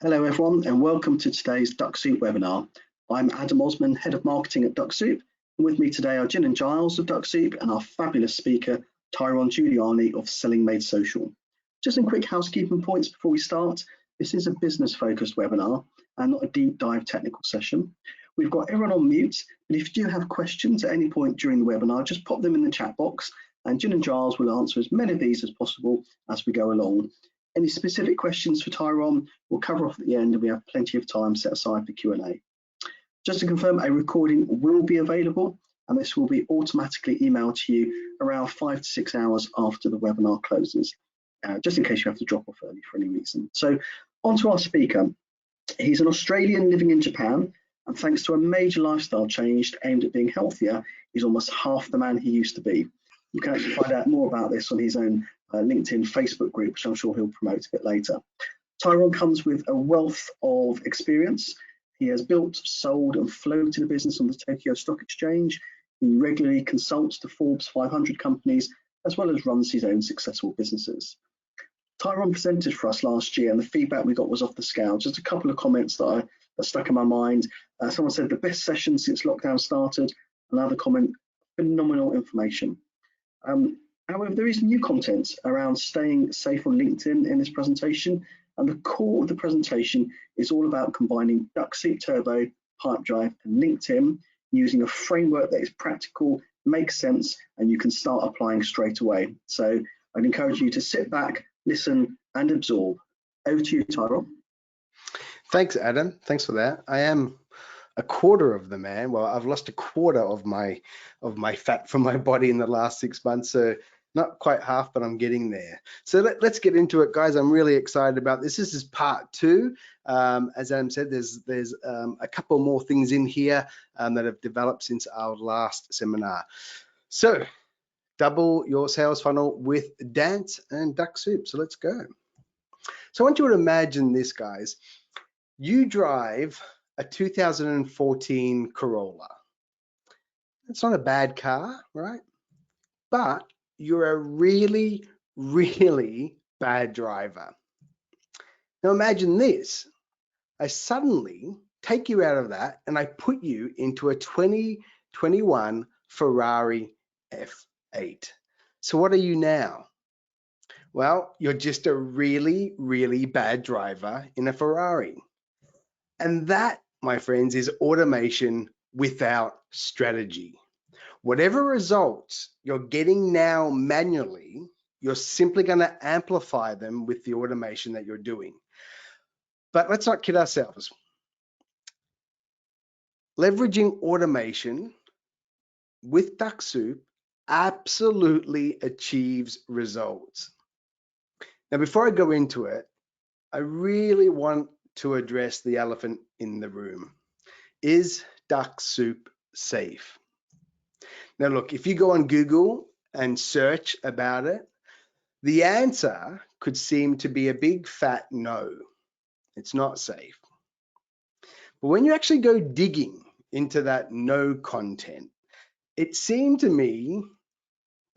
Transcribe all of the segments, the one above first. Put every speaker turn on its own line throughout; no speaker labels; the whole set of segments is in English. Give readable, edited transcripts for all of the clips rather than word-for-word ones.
Hello everyone and welcome to today's Dux-soup webinar. I'm Adam Osman, Head of Marketing at Dux-soup, and with me today are Jen and Giles of Dux-soup and our fabulous speaker, Tyrone Giuliani of Selling Made Social. Just some quick housekeeping points before we start. This is a business-focused webinar and not a deep dive technical session. We've got everyone on mute, but if you do have questions at any point during the webinar, just pop them in the chat box and Jen and Giles will answer as many of these as possible as we go along. Any specific questions for Tyrone, we'll cover off at the end and we have plenty of time set aside for Q&A. Just to confirm, a recording will be available and this will be automatically emailed to you around 5 to 6 hours after the webinar closes, just in case you have to drop off early for any reason. So on to our speaker. He's an Australian living in Japan, and thanks to a major lifestyle change aimed at being healthier, he's almost half the man he used to be. You can actually find out more about this on his own LinkedIn Facebook group, which I'm sure he'll promote a bit later. Tyrone comes with a wealth of experience. He has built, sold and floated a business on the Tokyo Stock Exchange. He regularly consults to Forbes 500 companies, as well as runs his own successful businesses. Tyrone presented for us last year and the feedback we got was off the scale. Just a couple of comments that stuck in my mind. Someone said the best session since lockdown started. Another comment, phenomenal information. However, there is new content around staying safe on LinkedIn in this presentation, and the core of the presentation is all about combining Dux-soup Turbo, Pipedrive and LinkedIn using a framework that is practical, makes sense, and you can start applying straight away. So I'd encourage you to sit back, listen and absorb. Over to you, Tyrone.
Thanks, Adam. Thanks for that. I am a quarter of the man. Well, I've lost a quarter of my fat from my body in the last 6 months. So not quite half, but I'm getting there. So let's get into it, guys. I'm really excited about this. This is part 2. As Adam said, there's a couple more things in here that have developed since our last seminar. So double your sales funnel with Dance and Dux-soup. So let's go. So I want you to imagine this, guys. You drive a 2014 Corolla. It's not a bad car, right? But you're a really, really bad driver. Now imagine this. I suddenly take you out of that and I put you into a 2021 Ferrari F8. So what are you now? Well, you're just a really, really bad driver in a Ferrari. And that, my friends, is automation without strategy. Whatever results you're getting now manually, you're simply going to amplify them with the automation that you're doing. But let's not kid ourselves. Leveraging automation with Dux-soup absolutely achieves results. Now, before I go into it, I really want to address the elephant in the room. Is Dux-soup safe? Now look, if you go on Google and search about it, the answer could seem to be a big fat no. It's not safe. But when you actually go digging into that no content, it seemed to me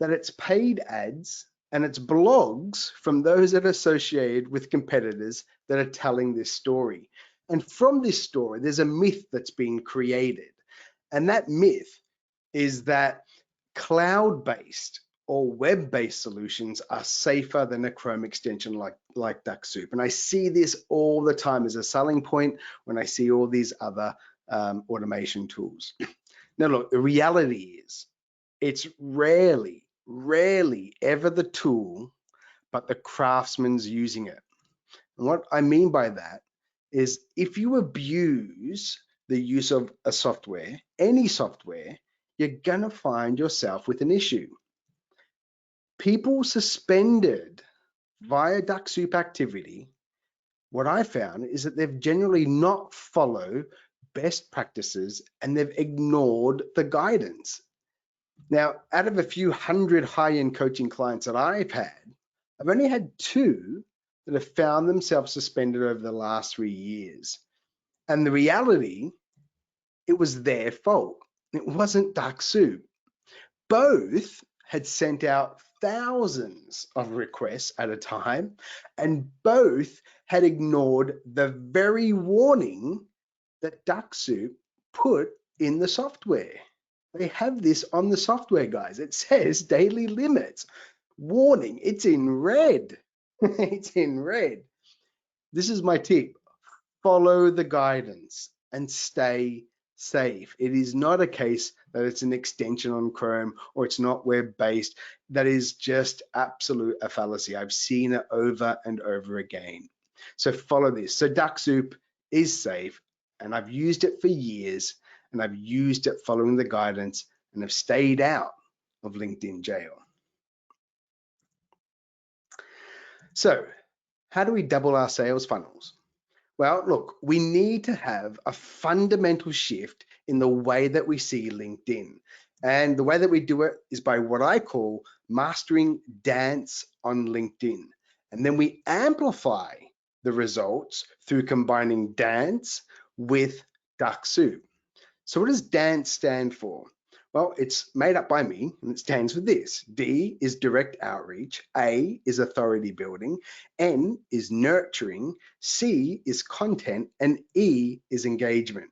that it's paid ads and it's blogs from those that are associated with competitors that are telling this story. And from this story, there's a myth that's been created. And that myth is that cloud-based or web-based solutions are safer than a Chrome extension like Dux-soup. And I see this all the time as a selling point when I see all these other automation tools. Now look, the reality is it's rarely ever the tool, but the craftsman's using it. And what I mean by that is if you abuse the use of a software, any software, you're gonna find yourself with an issue. People suspended via Dux-soup activity, what I found is that they've generally not followed best practices and they've ignored the guidance. Now, out of a few hundred high-end coaching clients that I've had, I've only had 2 that have found themselves suspended over the last 3 years. And the reality, it was their fault. It wasn't Dux-soup. Both had sent out thousands of requests at a time, and both had ignored the very warning that Dux-soup put in the software. They have this on the software, guys. It says daily limits. Warning, it's in red. It's in red. This is my tip. Follow the guidance and stay safe. It is not a case that it's an extension on Chrome or it's not web-based. That is just absolute a fallacy. I've seen it over and over again. So follow this. So Dux-soup is safe, and I've used it for years, and I've used it following the guidance, and have stayed out of LinkedIn jail. So how do we double our sales funnels? Well, look, we need to have a fundamental shift in the way that we see LinkedIn. And the way that we do it is by what I call mastering dance on LinkedIn. And then we amplify the results through combining dance with Dux-soup. So what does dance stand for? Well, it's made up by me, and it stands for this. D is direct outreach, A is authority building, N is nurturing, C is content, and E is engagement.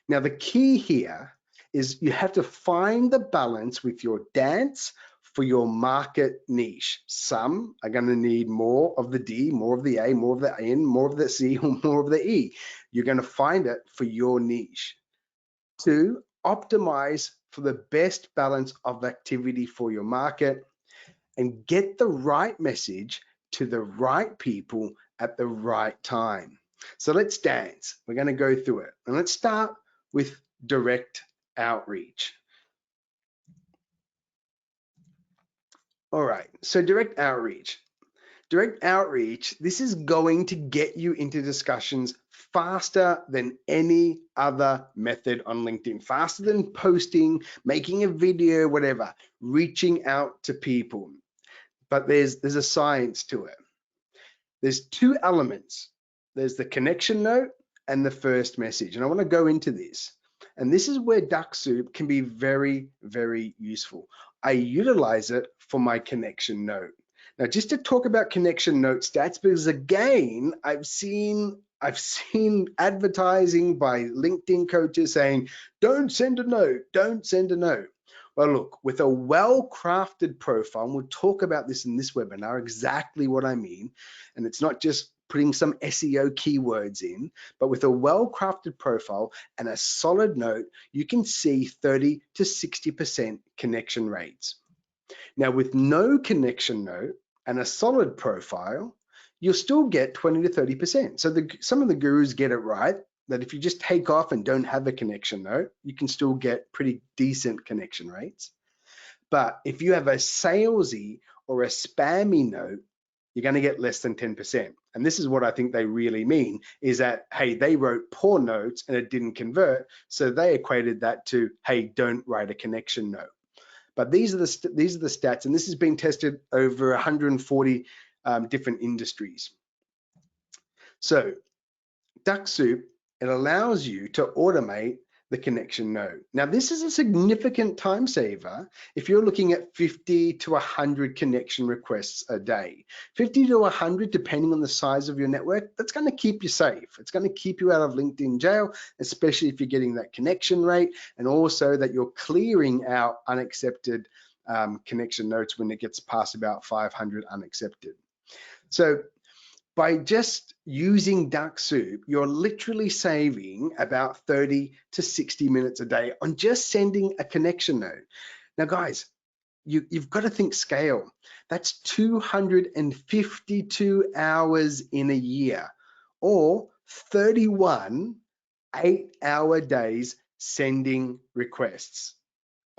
Now, the key here is you have to find the balance with your dance for your market niche. Some are going to need more of the D, more of the A, more of the N, more of the C, or more of the E. You're going to find it for your niche. 2, optimize for the best balance of activity for your market and get the right message to the right people at the right time. So let's dance. We're going to go through it. And let's start with direct outreach. All right, so direct outreach. Direct outreach, this is going to get you into discussions faster than any other method on LinkedIn, faster than posting, making a video, whatever, reaching out to people. But there's a science to it. There's 2 elements. There's the connection note and the first message. And I want to go into this. And this is where Dux-soup can be very, very useful. I utilize it for my connection note. Now, just to talk about connection note stats, because again, I've seen advertising by LinkedIn coaches saying, don't send a note, don't send a note. Well, look, with a well-crafted profile, and we'll talk about this in this webinar, exactly what I mean, and it's not just putting some SEO keywords in, but with a well-crafted profile and a solid note, you can see 30 to 60% connection rates. Now, with no connection note and a solid profile, you'll still get 20 to 30%. So some of the gurus get it right, that if you just take off and don't have a connection note, you can still get pretty decent connection rates. But if you have a salesy or a spammy note, you're going to get less than 10%. And this is what I think they really mean, is that, hey, they wrote poor notes and it didn't convert. So they equated that to, hey, don't write a connection note. But these are the stats, and this has been tested over 140 different industries. So Dux-soup, it allows you to automate the connection node. Now, this is a significant time saver if you're looking at 50 to 100 connection requests a day. 50 to 100, depending on the size of your network, that's going to keep you safe. It's going to keep you out of LinkedIn jail, especially if you're getting that connection rate, and also that you're clearing out unaccepted connection notes when it gets past about 500 unaccepted. So by just using Dux-soup, you're literally saving about 30 to 60 minutes a day on just sending a connection note. Now, guys, you've got to think scale. That's 252 hours in a year, or 31 8-hour days sending requests.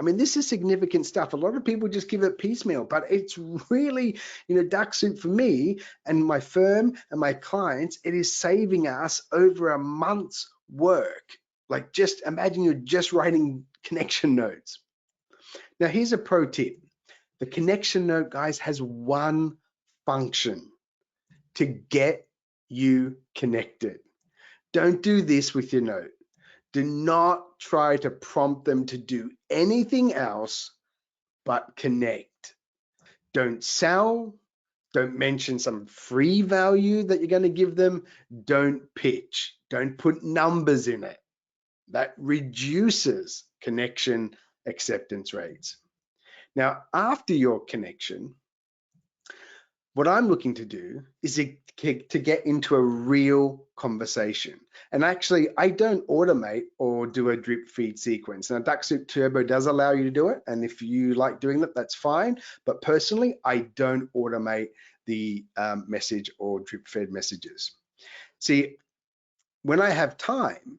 I mean, this is significant stuff. A lot of people just give it piecemeal, but it's really, Dux-soup for me and my firm and my clients, it is saving us over a month's work. Like, just imagine you're just writing connection notes. Now, here's a pro tip. The connection note, guys, has one function: to get you connected. Don't do this with your note. Do not try to prompt them to do anything else but connect. Don't sell. Don't mention some free value that you're going to give them. Don't pitch. Don't put numbers in it. That reduces connection acceptance rates. Now, after your connection, what I'm looking to do is to get into a real conversation. And actually, I don't automate or do a drip feed sequence. Now, Dux-soup Turbo does allow you to do it. And if you like doing that, that's fine. But personally, I don't automate the message or drip fed messages. See, when I have time,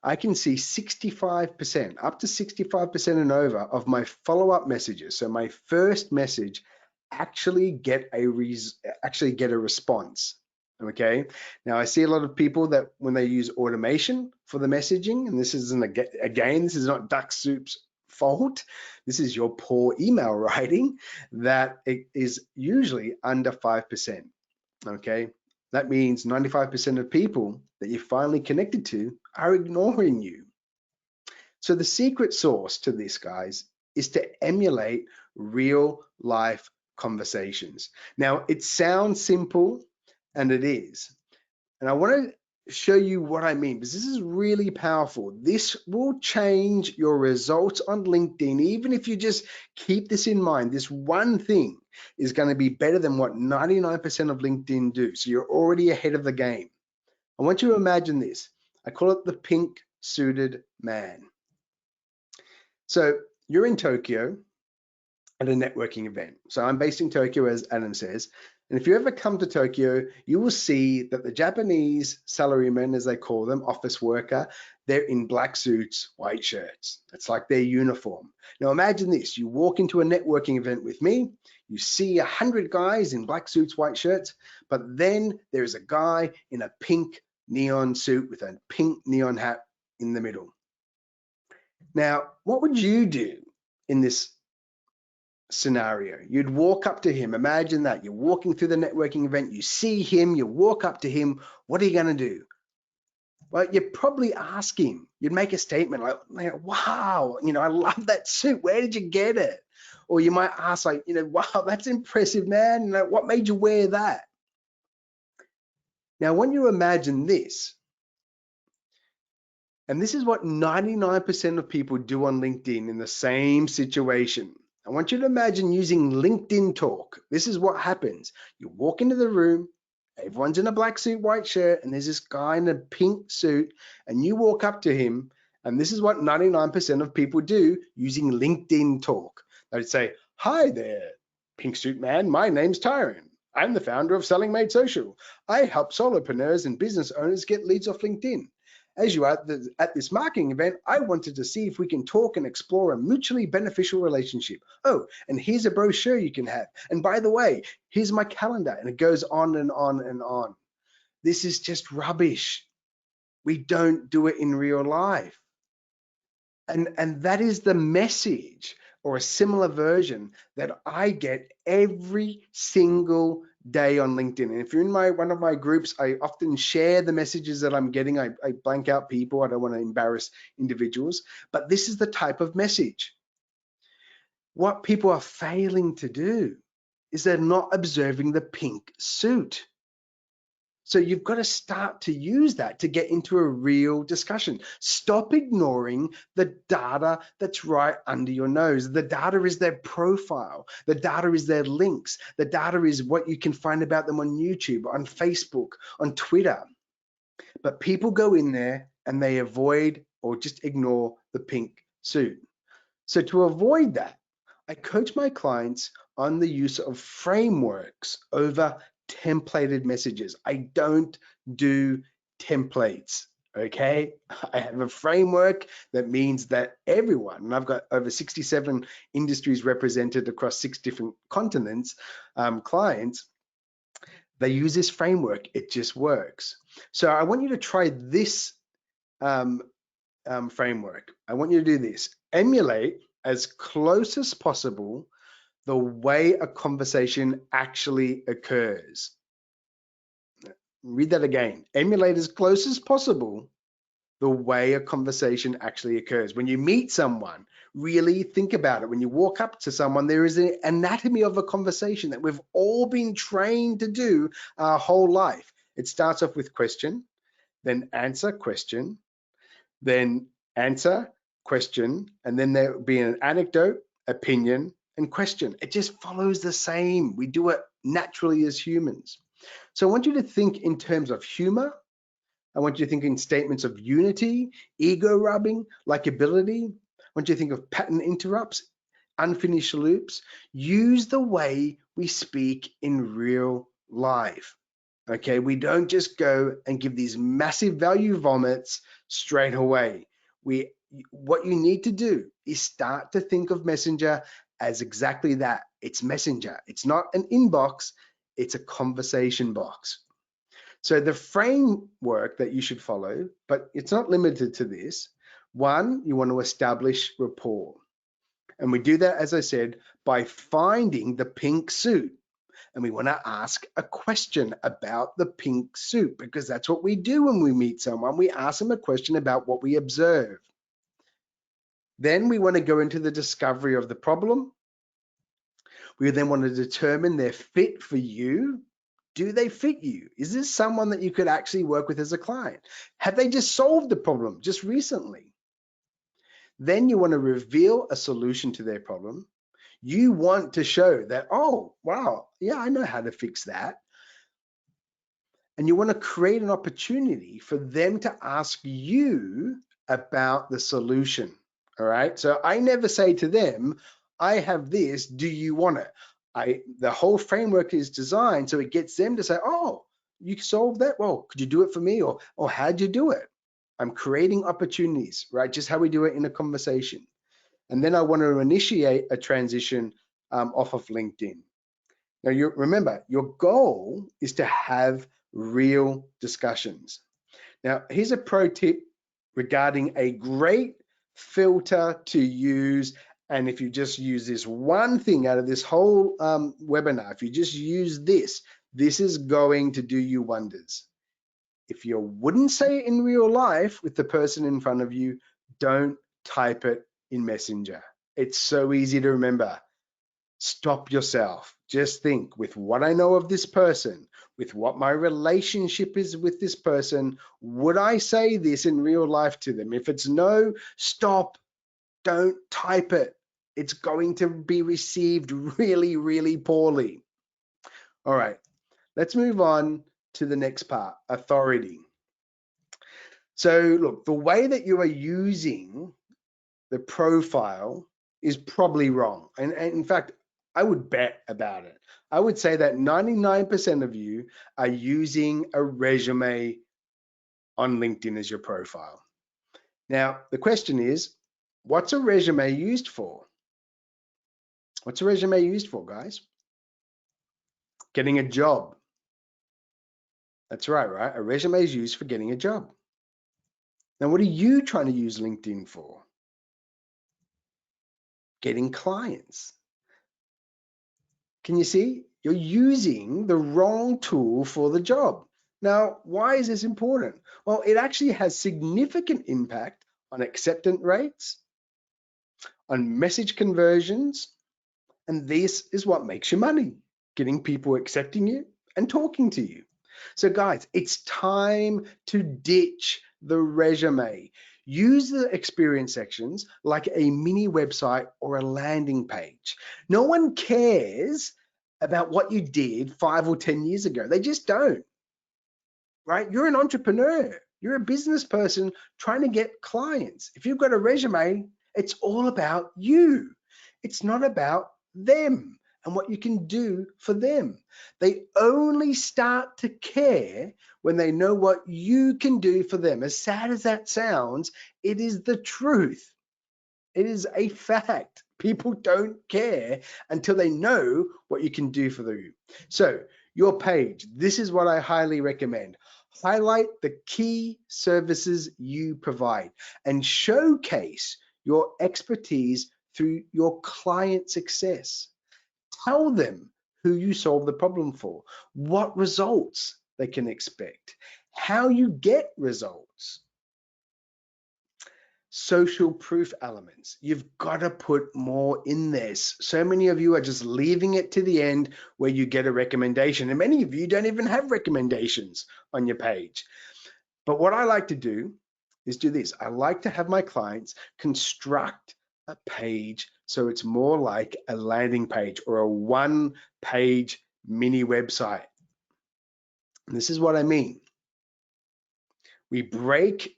I can see 65%, up to 65% and over of my follow-up messages. So my first message actually get a response. Okay. Now I see a lot of people that when they use automation for the messaging, and this isn't again, this is not Dux-soup's fault. This is your poor email writing, that it is usually under 5%. Okay. That means 95% of people that you finally connected to are ignoring you. So the secret sauce to this, guys, is to emulate real life conversations. Now, it sounds simple, and it is. And I want to show you what I mean, because this is really powerful. This will change your results on LinkedIn. Even if you just keep this in mind, this one thing is going to be better than what 99% of LinkedIn do. So you're already ahead of the game. I want you to imagine this. I call it the pink suited man. So you're in Tokyo at a networking event. So I'm based in Tokyo, as Adam says. And if you ever come to Tokyo, you will see that the Japanese salarymen, as they call them, office worker, they're in black suits, white shirts. It's like their uniform. Now imagine this, you walk into a networking event with me, you see 100 guys in black suits, white shirts, but then there's a guy in a pink neon suit with a pink neon hat in the middle. Now, what would you do in this scenario? You'd walk up to him. Imagine that you're walking through the networking event, you see him, you walk up to him. What are you going to do? Well, you'd probably ask him. You'd make a statement like, wow, I love that suit. Where did you get it? Or you might ask like, wow, that's impressive, man. What made you wear that? Now, when you imagine this, and this is what 99% of people do on LinkedIn in the same situation. I want you to imagine using LinkedIn Talk. This is what happens. You walk into the room, everyone's in a black suit, white shirt, and there's this guy in a pink suit, and you walk up to him, and this is what 99% of people do using LinkedIn Talk. They'd say, hi there, pink suit man, my name's Tyron. I'm the founder of Selling Made Social. I help solopreneurs and business owners get leads off LinkedIn. As you are at this marketing event, I wanted to see if we can talk and explore a mutually beneficial relationship. Oh, and here's a brochure you can have. And by the way, here's my calendar. And it goes on and on and on. This is just rubbish. We don't do it in real life. And that is the message, or a similar version, that I get every single day on LinkedIn. And if you're in one of my groups, I often share the messages that I'm getting. I blank out people. I don't want to embarrass individuals, but this is the type of message. What people are failing to do is they're not observing the pink suit. So you've got to start to use that to get into a real discussion. Stop ignoring the data that's right under your nose. The data is their profile. The data is their links. The data is what you can find about them on YouTube, on Facebook, on Twitter. But people go in there and they avoid or just ignore the pink suit. So to avoid that, I coach my clients on the use of frameworks over templated messages. I don't do templates, okay? I have a framework that means that everyone, and I've got over 67 industries represented across 6 different continents, clients, they use this framework. It just works. So I want you to try this framework. I want you to do this. Emulate as close as possible the way a conversation actually occurs. Read that again. Emulate as close as possible the way a conversation actually occurs. When you meet someone, really think about it. When you walk up to someone, there is an anatomy of a conversation that we've all been trained to do our whole life. It starts off with question, then answer, question, then answer, question, and then there will be an anecdote, opinion, and question. It just follows the same. We do it naturally as humans. So I want you to think in terms of humor. I want you to think in statements of unity, ego rubbing, likability. I want you to think of pattern interrupts, unfinished loops. Use the way we speak in real life. Okay, we don't just go and give these massive value vomits straight away. What you need to do is start to think of Messenger as exactly that. It's Messenger. It's not an inbox, it's a conversation box. So the framework that you should follow, but it's not limited to this. One, you want to establish rapport. And we do that, as I said, by finding the pink suit. And we want to ask a question about the pink suit, because that's what we do when we meet someone. We ask them a question about what we observe. Then we want to go into the discovery of the problem. We then want to determine their fit for you. Do they fit you? Is this someone that you could actually work with as a client? Have they just solved the problem just recently? Then you want to reveal a solution to their problem. You want to show that, oh, wow, yeah, I know how to fix that. And you want to create an opportunity for them to ask you about the solution. All right. So I never say to them, I have this, do you want it? The whole framework is designed so it gets them to say, oh, you solved that? Well, could you do it for me? Or how'd you do it? I'm creating opportunities, right? Just how we do it in a conversation. And then I want to initiate a transition off of LinkedIn. Now, remember, your goal is to have real discussions. Now, here's a pro tip regarding a great filter to use. And if you just use this one thing out of this whole webinar, if you just use this, this is going to do you wonders. If you wouldn't say it in real life with the person in front of you, don't type it in Messenger. It's so easy to remember. Stop yourself. Just think, with what I know of this person, with what my relationship is with this person, would I say this in real life to them? If it's no, stop. Don't type it. It's going to be received really, really poorly. All right, let's move on to the next part, authority. So look, the way that you are using the profile is probably wrong. And in fact, I would bet about it. I would say that 99% of you are using a resume on LinkedIn as your profile. Now, the question is, what's a resume used for? What's a resume used for, guys? Getting a job. That's right? A resume is used for getting a job. Now, what are you trying to use LinkedIn for? Getting clients. Can you see? You're using the wrong tool for the job. Now, why is this important? Well, it actually has significant impact on acceptance rates, on message conversions, and this is what makes you money, getting people accepting you and talking to you. So guys, it's time to ditch the resume. Use the experience sections like a mini website or a landing page. No one cares about what you did 5 or 10 years ago. They just don't, right? You're an entrepreneur. You're a business person trying to get clients. If you've got a resume, it's all about you. It's not about them and what you can do for them. They only start to care when they know what you can do for them. As sad as that sounds, it is the truth. It is a fact. People don't care until they know what you can do for them. So your page, this is what I highly recommend. Highlight the key services you provide and showcase your expertise through your client success. Tell them who you solve the problem for, what results they can expect, how you get results. social proof elements. You've got to put more in this. So many of you are just leaving it to the end where you get a recommendation, and many of you don't even have recommendations on your page. But what I like to do is do this. I like to have my clients construct a page so it's more like a landing page or a one-page mini website. And this is what I mean. We break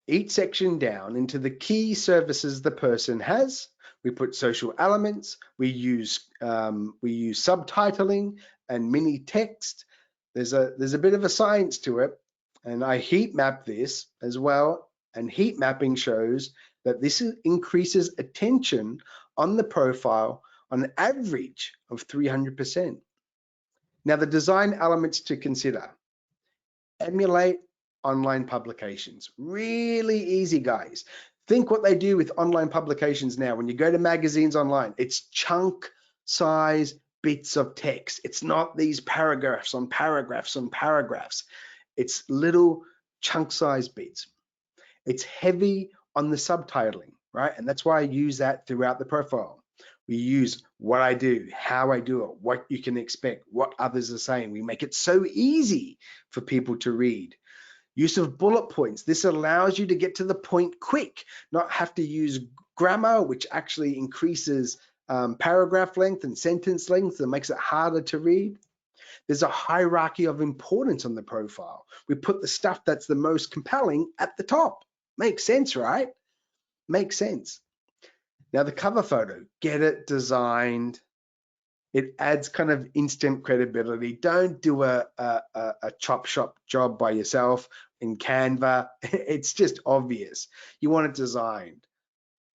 each section down into the key services the person has. We put social elements. We use subtitling and mini text. There's a bit of a science to it, and I heat map this as well. And heat mapping shows that this increases attention on the profile on an average of 300%. Now, the design elements to consider: emulate online publications. Really easy, guys. Think what they do with online publications now. When you go to magazines online, it's chunk size bits of text. It's not these paragraphs on paragraphs on paragraphs. It's little chunk size bits. It's heavy on the subtitling, right? And that's why I use that throughout the profile. We use what I do, how I do it, what you can expect, what others are saying. We make it so easy for people to read. Use of bullet points. This allows you to get to the point quick, not have to use grammar, which actually increases paragraph length and sentence length and makes it harder to read. There's a hierarchy of importance on the profile. We put the stuff that's the most compelling at the top. Makes sense, right? Makes sense. Now the cover photo, get it designed. It adds kind of instant credibility. Don't do a chop shop job by yourself in Canva. It's just obvious. You want it designed.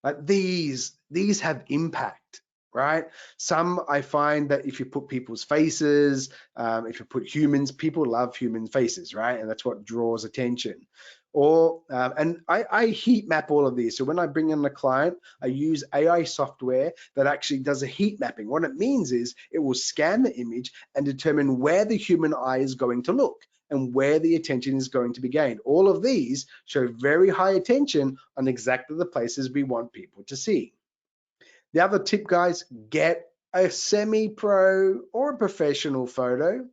Like these have impact, right? Some I find that if you put people's faces, if you put humans, people love human faces, right? And that's what draws attention. Or and I heat map all of these. So when I bring in a client, I use AI software that actually does a heat mapping. What it means is it will scan the image and determine where the human eye is going to look and where the attention is going to be gained. All of these show very high attention on exactly the places we want people to see. The other tip, guys, get a semi-pro or a professional photo.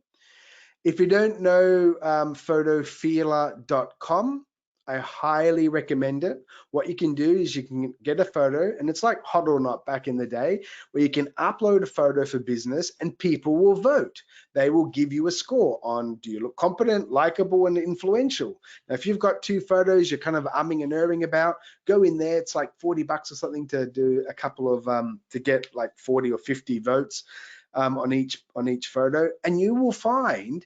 If you don't know photofeeler.com, I highly recommend it. What you can do is you can get a photo, and it's like Hot or Not back in the day, where you can upload a photo for business and people will vote. They will give you a score on, do you look competent, likable, and influential? Now, if you've got two photos you're kind of umming and erring about, go in there. It's like $40 or something to do a couple of, to get like 40 or 50 votes on each photo, and you will find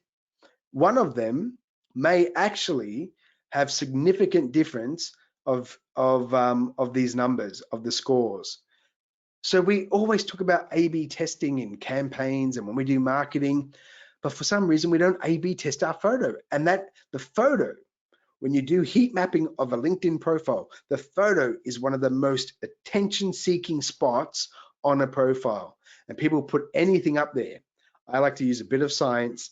one of them may actually have significant difference of these numbers, of the scores. So we always talk about A/B testing in campaigns and when we do marketing, but for some reason we don't A/B test our photo. And that the photo, when you do heat mapping of a LinkedIn profile, the photo is one of the most attention-seeking spots on a profile. And people put anything up there. I like to use a bit of science.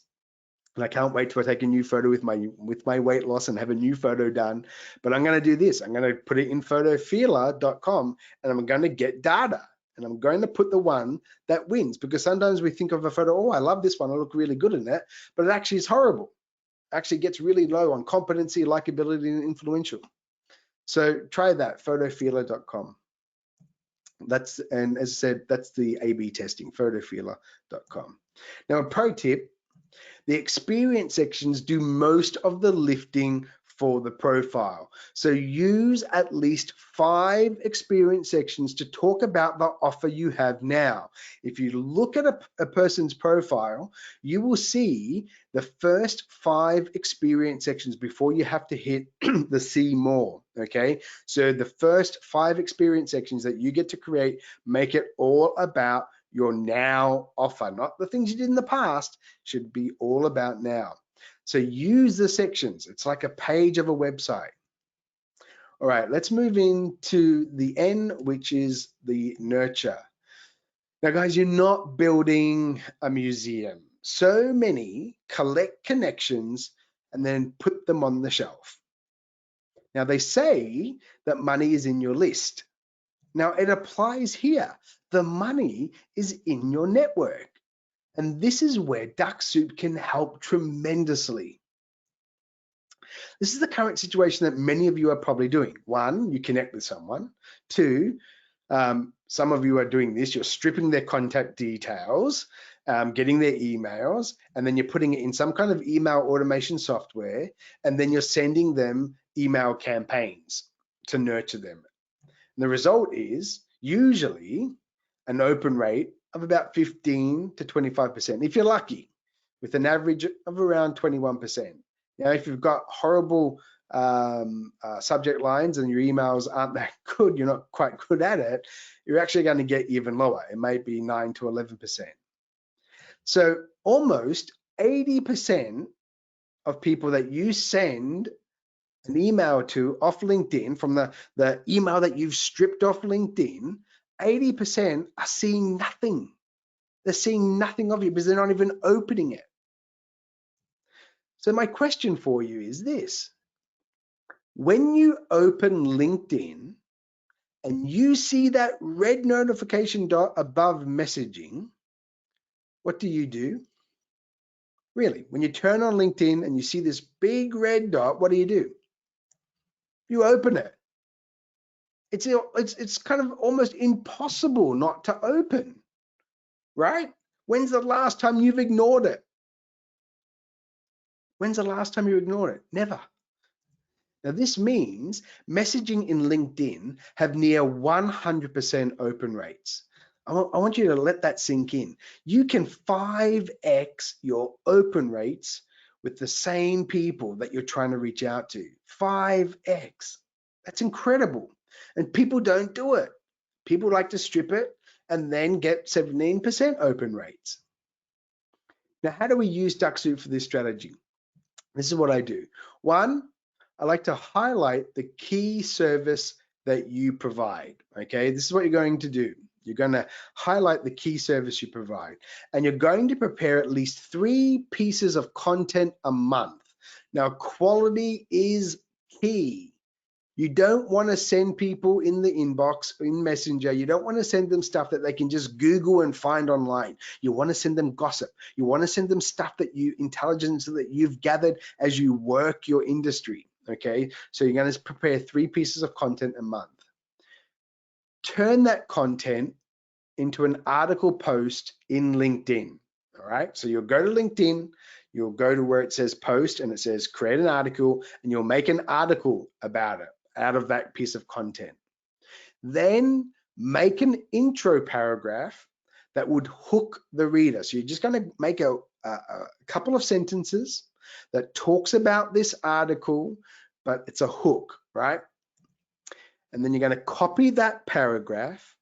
And I can't wait till I take a new photo with my weight loss and have a new photo done. But I'm going to do this. I'm going to put it in photofeeler.com and I'm going to get data. And I'm going to put the one that wins, because sometimes we think of a photo, oh, I love this one, I look really good in it, but it actually is horrible. It actually gets really low on competency, likability, and influential. So try that, photofeeler.com. And as I said, that's the A/B testing, photofeeler.com. Now, a pro tip: the experience sections do most of the lifting for the profile. So use at least 5 experience sections to talk about the offer you have now. If you look at a person's profile, you will see the first 5 experience sections before you have to hit the see more, okay? So the first 5 experience sections that you get to create make it all about your now offer, not the things you did in the past, should be all about now. So use the sections. It's like a page of a website. All right, let's move into the N, which is the nurture. Now, guys, you're not building a museum. So many collect connections and then put them on the shelf. Now they say that money is in your list. Now it applies here. The money is in your network. And this is where Dux-soup can help tremendously. This is the current situation that many of you are probably doing. One, you connect with someone. Two, some of you are doing this. You're stripping their contact details, getting their emails, and then you're putting it in some kind of email automation software, and then you're sending them email campaigns to nurture them. And the result is usually an open rate of about 15 to 25%, if you're lucky, with an average of around 21%. Now, if you've got horrible subject lines and your emails aren't that good, you're not quite good at it, you're actually going to get even lower. It may be 9 to 11%. So almost 80% of people that you send an email to off LinkedIn, from the email that you've stripped off LinkedIn, 80% are seeing nothing. They're seeing nothing of you because they're not even opening it. So my question for you is this: when you open LinkedIn and you see that red notification dot above messaging, what do? Really, when you turn on LinkedIn and you see this big red dot, what do? You open it. It's kind of almost impossible not to open, right? When's the last time you've ignored it? When's the last time you ignored it? Never. Now this means messaging in LinkedIn have near 100% open rates. I want you to let that sink in. You can 5x your open rates with the same people that you're trying to reach out to. 5x. That's incredible. And people don't do it. People like to strip it and then get 17% open rates. Now, how do we use Dux-soup for this strategy? This is what I do. One, I like to highlight the key service that you provide, okay? This is what you're going to do. You're going to highlight the key service you provide, and you're going to prepare at least 3 pieces of content a month. Now, quality is key. You don't want to send people in the inbox, in Messenger, you don't want to send them stuff that they can just Google and find online. You want to send them gossip. You want to send them stuff that intelligence that you've gathered as you work your industry, okay? So you're going to prepare 3 pieces of content a month. Turn that content into an article post in LinkedIn, all right? So you'll go to LinkedIn, you'll go to where it says post and it says create an article, and you'll make an article about it out of that piece of content. Then make an intro paragraph that would hook the reader. So you're just going to make a couple of sentences that talks about this article, but it's a hook, right? And then you're going to copy that paragraph.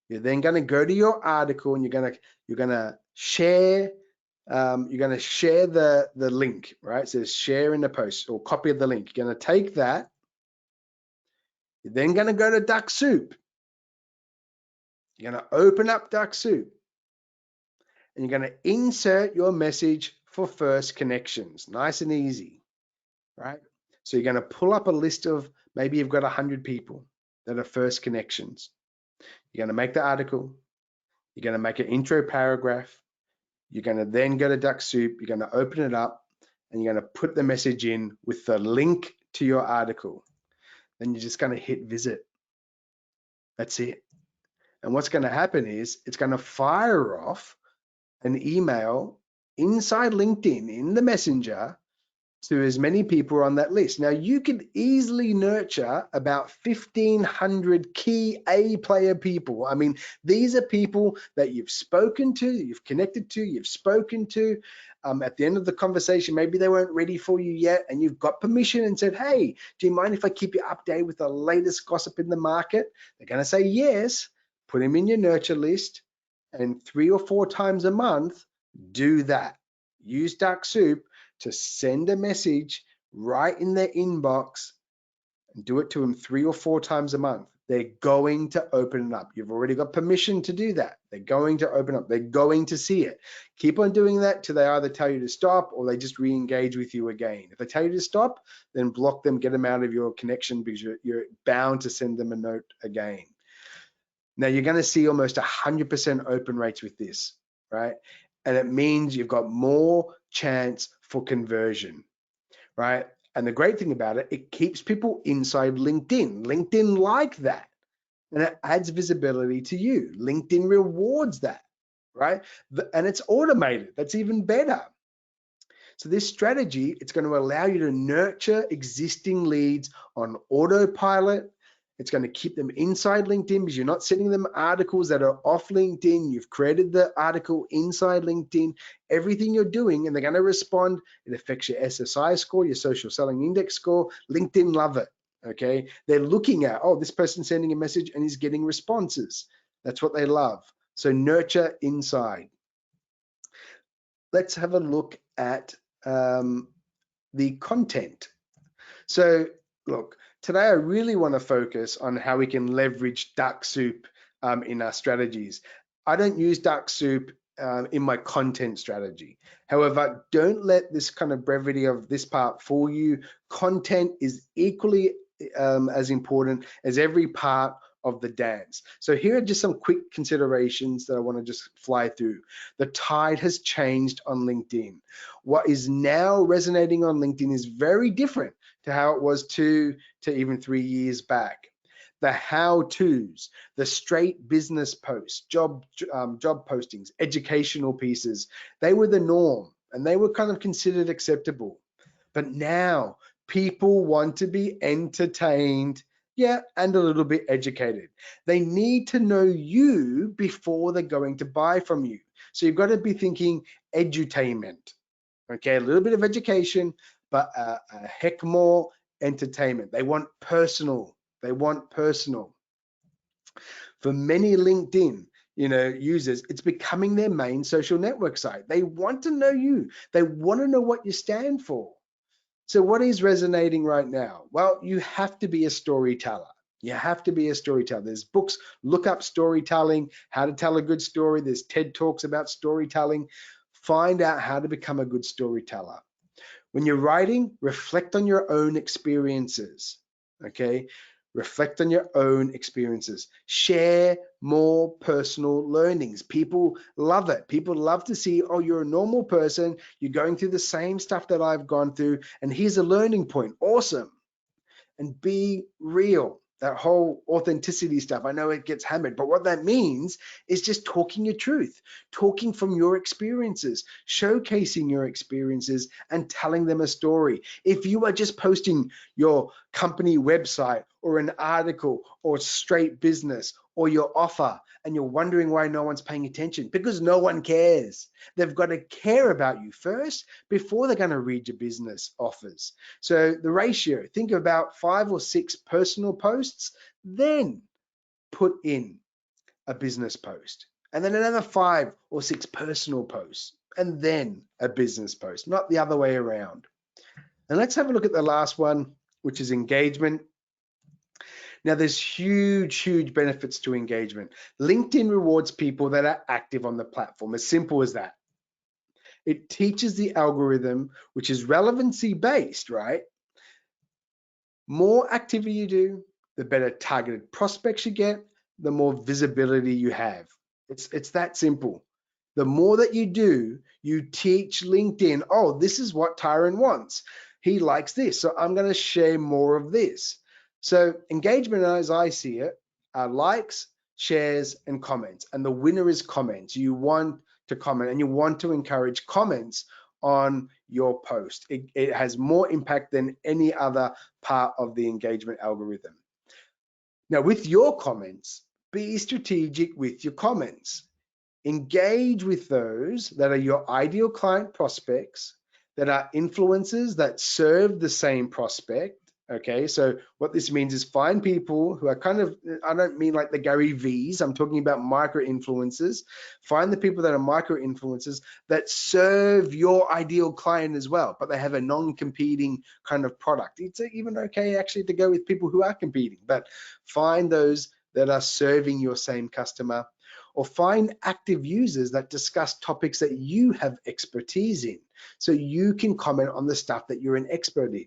You're then going to go to your article and you're going to share. You're going to share the link, right? It says share in the post or copy of the link. You're going to take that. You're then going to go to Dux-soup. You're going to open up Dux-soup and you're going to insert your message for first connections. Nice and easy, right? So you're going to pull up a list of, maybe you've got 100 people that are first connections. You're going to make the article. You're going to make an intro paragraph. You're going to then go to Dux-soup. You're going to open it up and you're going to put the message in with the link to your article. Then you're just going to hit visit. That's it. And what's going to happen is it's going to fire off an email inside LinkedIn in the messenger to as many people on that list. Now you could easily nurture about 1,500 key A player people. I mean, these are people that you've spoken to, you've connected to, you've spoken to. At the end of the conversation, maybe they weren't ready for you yet and you've got permission and said, hey, do you mind if I keep you updated with the latest gossip in the market? They're going to say yes. Put them in your nurture list, and 3 or 4 times a month, do that. Use Dux-soup to send a message right in their inbox and do it to them 3 or 4 times a month. they're going to open it up. You've already got permission to do that. They're going to open up. They're going to see it. Keep on doing that till they either tell you to stop or they just re-engage with you again. If they tell you to stop, then block them, get them out of your connection, because you're bound to send them a note again. Now you're going to see almost 100% open rates with this, right? And it means you've got more chance for conversion, right? And the great thing about it, it keeps people inside LinkedIn. LinkedIn like that, and it adds visibility to you. LinkedIn rewards that, right? And it's automated. That's even better. So this strategy, it's going to allow you to nurture existing leads on autopilot. It's going to keep them inside LinkedIn because you're not sending them articles that are off LinkedIn. You've created the article inside LinkedIn, everything you're doing, and they're going to respond. It affects your SSI score, your social selling index score. LinkedIn love it, okay? They're looking at, oh, this person's sending a message and he's getting responses. That's what they love. So nurture inside. Let's have a look at the content. So look, today I really want to focus on how we can leverage Dux-soup in our strategies. I don't use Dux-soup in my content strategy. However, don't let this kind of brevity of this part fool you. Content is equally as important as every part of the dance. So here are just some quick considerations that I want to just fly through. The tide has changed on LinkedIn. What is now resonating on LinkedIn is very different to how it was 2 to even 3 years back. The how-tos, the straight business posts, job postings, educational pieces, they were the norm and they were kind of considered acceptable. But now people want to be entertained, yeah, and a little bit educated. They need to know you before they're going to buy from you. So you've got to be thinking edutainment, okay? A little bit of education, but a heck more entertainment. They want personal. They want personal. For many LinkedIn, users, it's becoming their main social network site. They want to know you. They want to know what you stand for. So what is resonating right now? Well, you have to be a storyteller. You have to be a storyteller. There's books, look up storytelling, how to tell a good story. There's TED Talks about storytelling. Find out how to become a good storyteller. When you're writing, reflect on your own experiences, okay? Reflect on your own experiences. Share more personal learnings. People love it. People love to see, oh, you're a normal person. You're going through the same stuff that I've gone through, and here's a learning point. Awesome. And be real. That whole authenticity stuff, I know it gets hammered, but what that means is just talking your truth, talking from your experiences, showcasing your experiences and telling them a story. If you are just posting your company website or an article or straight business or your offer and you're wondering why no one's paying attention, because no one cares. They've got to care about you first before they're going to read your business offers. So the ratio, think about 5 or 6 personal posts, then put in a business post, and then another 5 or 6 personal posts, and then a business post, not the other way around. And let's have a look at the last one, which is engagement. Now, there's huge benefits to engagement. LinkedIn rewards people that are active on the platform, as simple as that. It teaches the algorithm, which is relevancy based, right? More activity you do, the better targeted prospects you get, the more visibility you have. It's that simple. The more that you do, you teach LinkedIn, oh, this is what Tyron wants. He likes this, so I'm going to share more of this. So engagement, as I see it, are likes, shares, and comments. And the winner is comments. You want to comment and you want to encourage comments on your post. It has more impact than any other part of the engagement algorithm. Now, with your comments, be strategic with your comments. Engage with those that are your ideal client prospects, that are influencers that serve the same prospect, Okay, so what this means is find people who are kind of, I don't mean like the Gary V's, I'm talking about micro influencers. Find the people that are micro influencers that serve your ideal client as well, but they have a non-competing kind of product. It's even okay actually to go with people who are competing, but find those that are serving your same customer, or find active users that discuss topics that you have expertise in, so you can comment on the stuff that you're an expert in.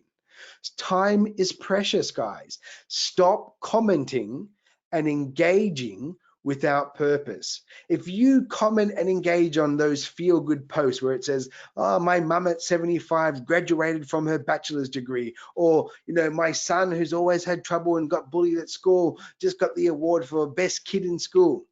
Time is precious, guys. Stop commenting and engaging without purpose. If you comment and engage on those feel-good posts where it says, oh, my mum at 75 graduated from her bachelor's degree, or, you know, my son who's always had trouble and got bullied at school just got the award for best kid in school.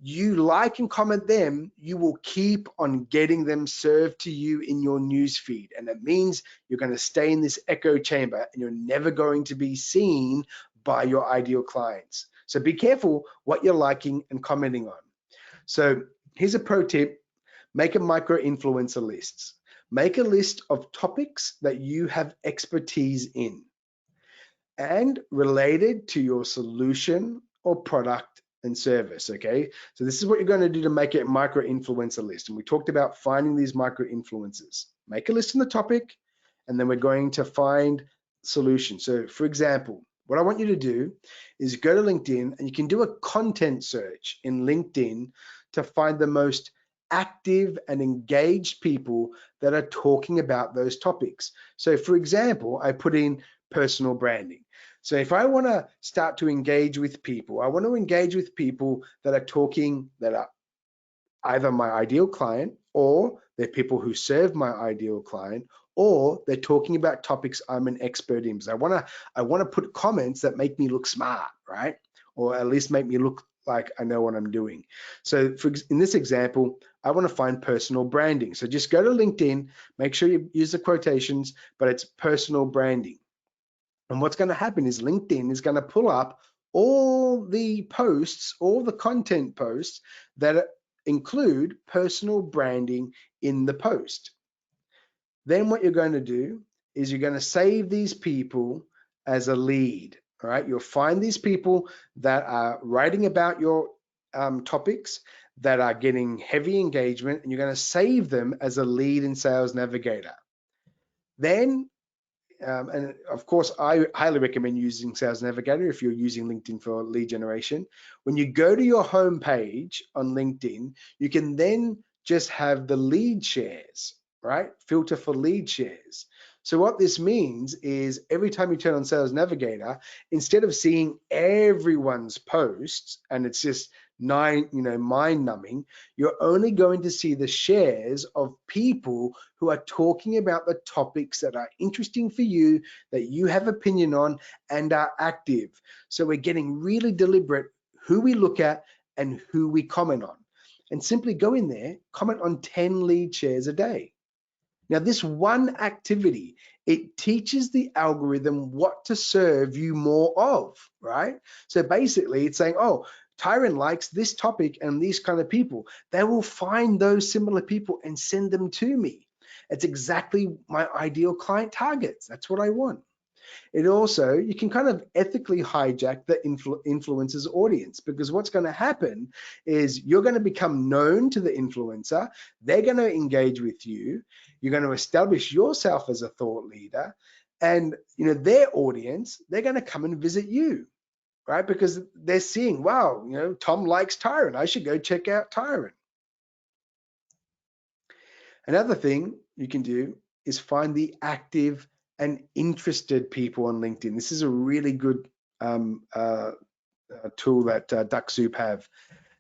You like and comment them, you will keep on getting them served to you in your news feed. And it means you're going to stay in this echo chamber and you're never going to be seen by your ideal clients. So be careful what you're liking and commenting on. So here's a pro tip: make a micro influencer list. Make a list of topics that you have expertise in and related to your solution or product and service. Okay, so this is what you're going to do to make a micro influencer list. And we talked about finding these micro influencers. Make a list on the topic, and then we're going to find solutions. So for example, what I want you to do is go to LinkedIn, and you can do a content search in LinkedIn to find the most active and engaged people that are talking about those topics. So for example, I put in personal branding. So if I want to start to engage with people, I want to engage with people that are talking, that are either my ideal client, or they're people who serve my ideal client, or they're talking about topics I'm an expert in. So I want to put comments that make me look smart, right? Or at least make me look like I know what I'm doing. So in this example, I want to find personal branding. So just go to LinkedIn, make sure you use the quotations, but it's personal branding. And what's going to happen is LinkedIn is going to pull up all the posts, all the content posts that include personal branding in the post. Then what you're going to do is you're going to save these people as a lead. All right, you'll find these people that are writing about your topics, that are getting heavy engagement, and you're going to save them as a lead in Sales Navigator. Then and of course, I highly recommend using Sales Navigator if you're using LinkedIn for lead generation. When you go to your home page on LinkedIn, you can then just have the lead shares, right? Filter for lead shares. So what this means is every time you turn on Sales Navigator, instead of seeing everyone's posts and it's just mind-numbing, you're only going to see the shares of people who are talking about the topics that are interesting for you, that you have opinion on, and are active. So we're getting really deliberate who we look at and who we comment on. And simply go in there, comment on 10 lead shares a day. Now, this one activity, it teaches the algorithm what to serve you more of, right? So basically it's saying, oh, Tyron likes this topic and these kind of people. They will find those similar people and send them to me. It's exactly my ideal client targets. That's what I want. It also, you can kind of ethically hijack the influencer's audience, because what's going to happen is you're going to become known to the influencer. They're going to engage with you. You're going to establish yourself as a thought leader, and their audience, they're going to come and visit you, right? Because they're seeing, wow, Tom likes Tyron. I should go check out Tyron. Another thing you can do is find the active and interested people on LinkedIn. This is a really good tool that Dux-soup have.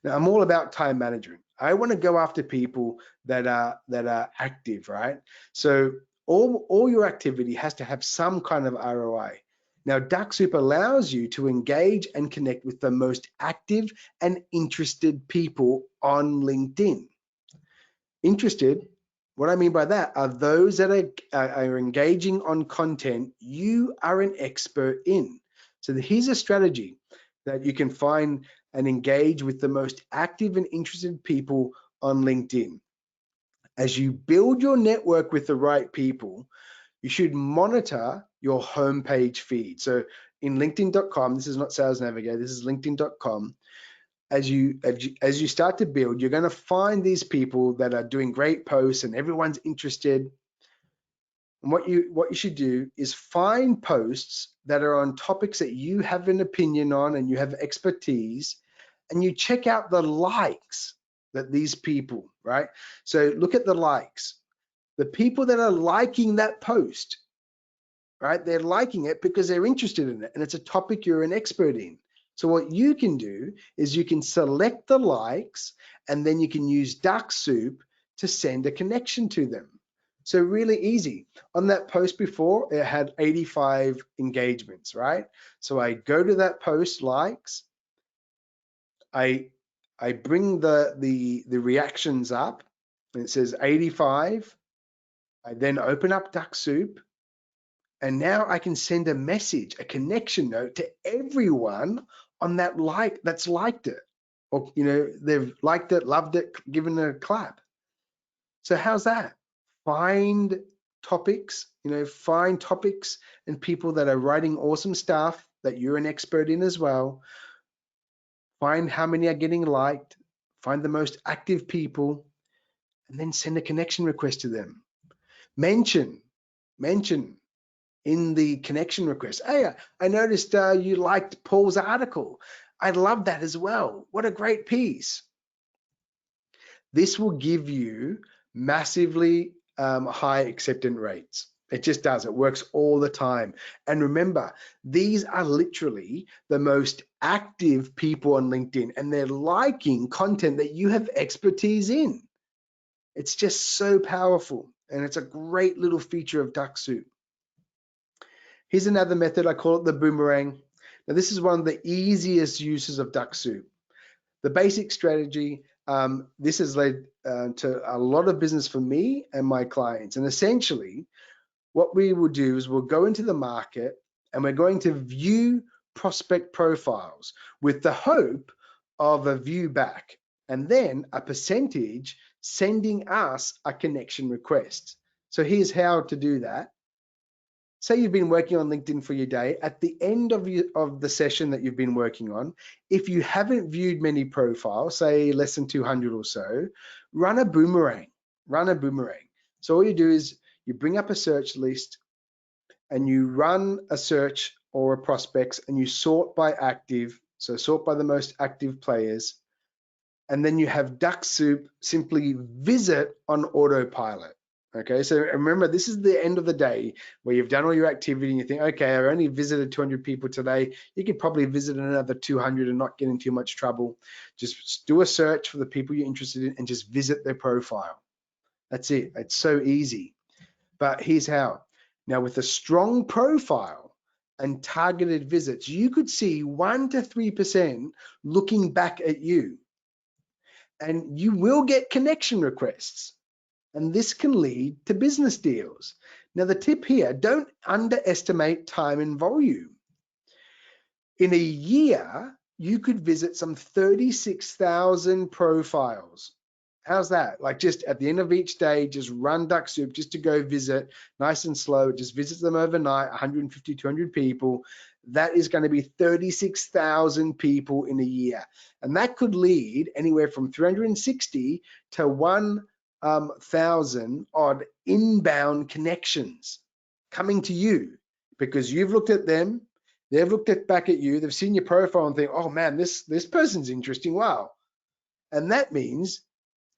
Now, I'm all about time management. I want to go after people that are active, right? So all your activity has to have some kind of ROI. Now, Dux-soup allows you to engage and connect with the most active and interested people on LinkedIn. Interested, what I mean by that are those that are engaging on content you are an expert in. So here's a strategy that you can find and engage with the most active and interested people on LinkedIn. As you build your network with the right people, you should monitor your homepage feed. So in LinkedIn.com, this is not Sales Navigator, this is LinkedIn.com. As you start to build, you're going to find these people that are doing great posts and everyone's interested. And what you should do is find posts that are on topics that you have an opinion on and you have expertise, and you check out the likes that these people, right? So look at the likes. The people that are liking that post, right? They're liking it because they're interested in it and it's a topic you're an expert in. So what you can do is you can select the likes and then you can use Dux-soup to send a connection to them. So really easy. On that post before, it had 85 engagements, right? So I go to that post likes, I bring the reactions up and it says 85. I then open up Dux-soup. And now I can send a message, a connection note to everyone on that that's liked it, or they've liked it, loved it, given it a clap. So how's that? Find topics, find topics and people that are writing awesome stuff that you're an expert in as well. Find how many are getting liked, find the most active people, and then send a connection request to them. Mention in the connection request, hey, I noticed you liked Paul's article. I love that as well. What a great piece. This will give you massively high acceptance rates. It just does. It works all the time. And remember, these are literally the most active people on LinkedIn, and they're liking content that you have expertise in. It's just so powerful, and it's a great little feature of Dux-soup. Here's another method, I call it the boomerang. Now this is one of the easiest uses of Dux-soup. The basic strategy, this has led to a lot of business for me and my clients. And essentially, what we will do is we'll go into the market and we're going to view prospect profiles with the hope of a view back and then a percentage sending us a connection request. So here's how to do that. Say you've been working on LinkedIn for your day. At the end of the session that you've been working on, if you haven't viewed many profiles, say less than 200 or so, run a boomerang. So all you do is you bring up a search list and you run a search or a prospects and you sort by active. So sort by the most active players. And then you have Dux-soup simply visit on autopilot. Okay, so remember, this is the end of the day where you've done all your activity and you think, okay, I only visited 200 people today. You could probably visit another 200 and not get in too much trouble. Just do a search for the people you're interested in and just visit their profile. That's it. It's so easy. But here's how. Now, with a strong profile and targeted visits, you could see 1 to 3% looking back at you. And you will get connection requests. And this can lead to business deals. Now, the tip here, don't underestimate time and volume. In a year, you could visit some 36,000 profiles. How's that? Like just at the end of each day, just run Dux-soup just to go visit, nice and slow, just visit them overnight, 150, 200 people. That is going to be 36,000 people in a year. And that could lead anywhere from 360 to 1,000 odd inbound connections coming to you because you've looked at them, they've looked back at you, they've seen your profile and think, oh man, this person's interesting, wow. And that means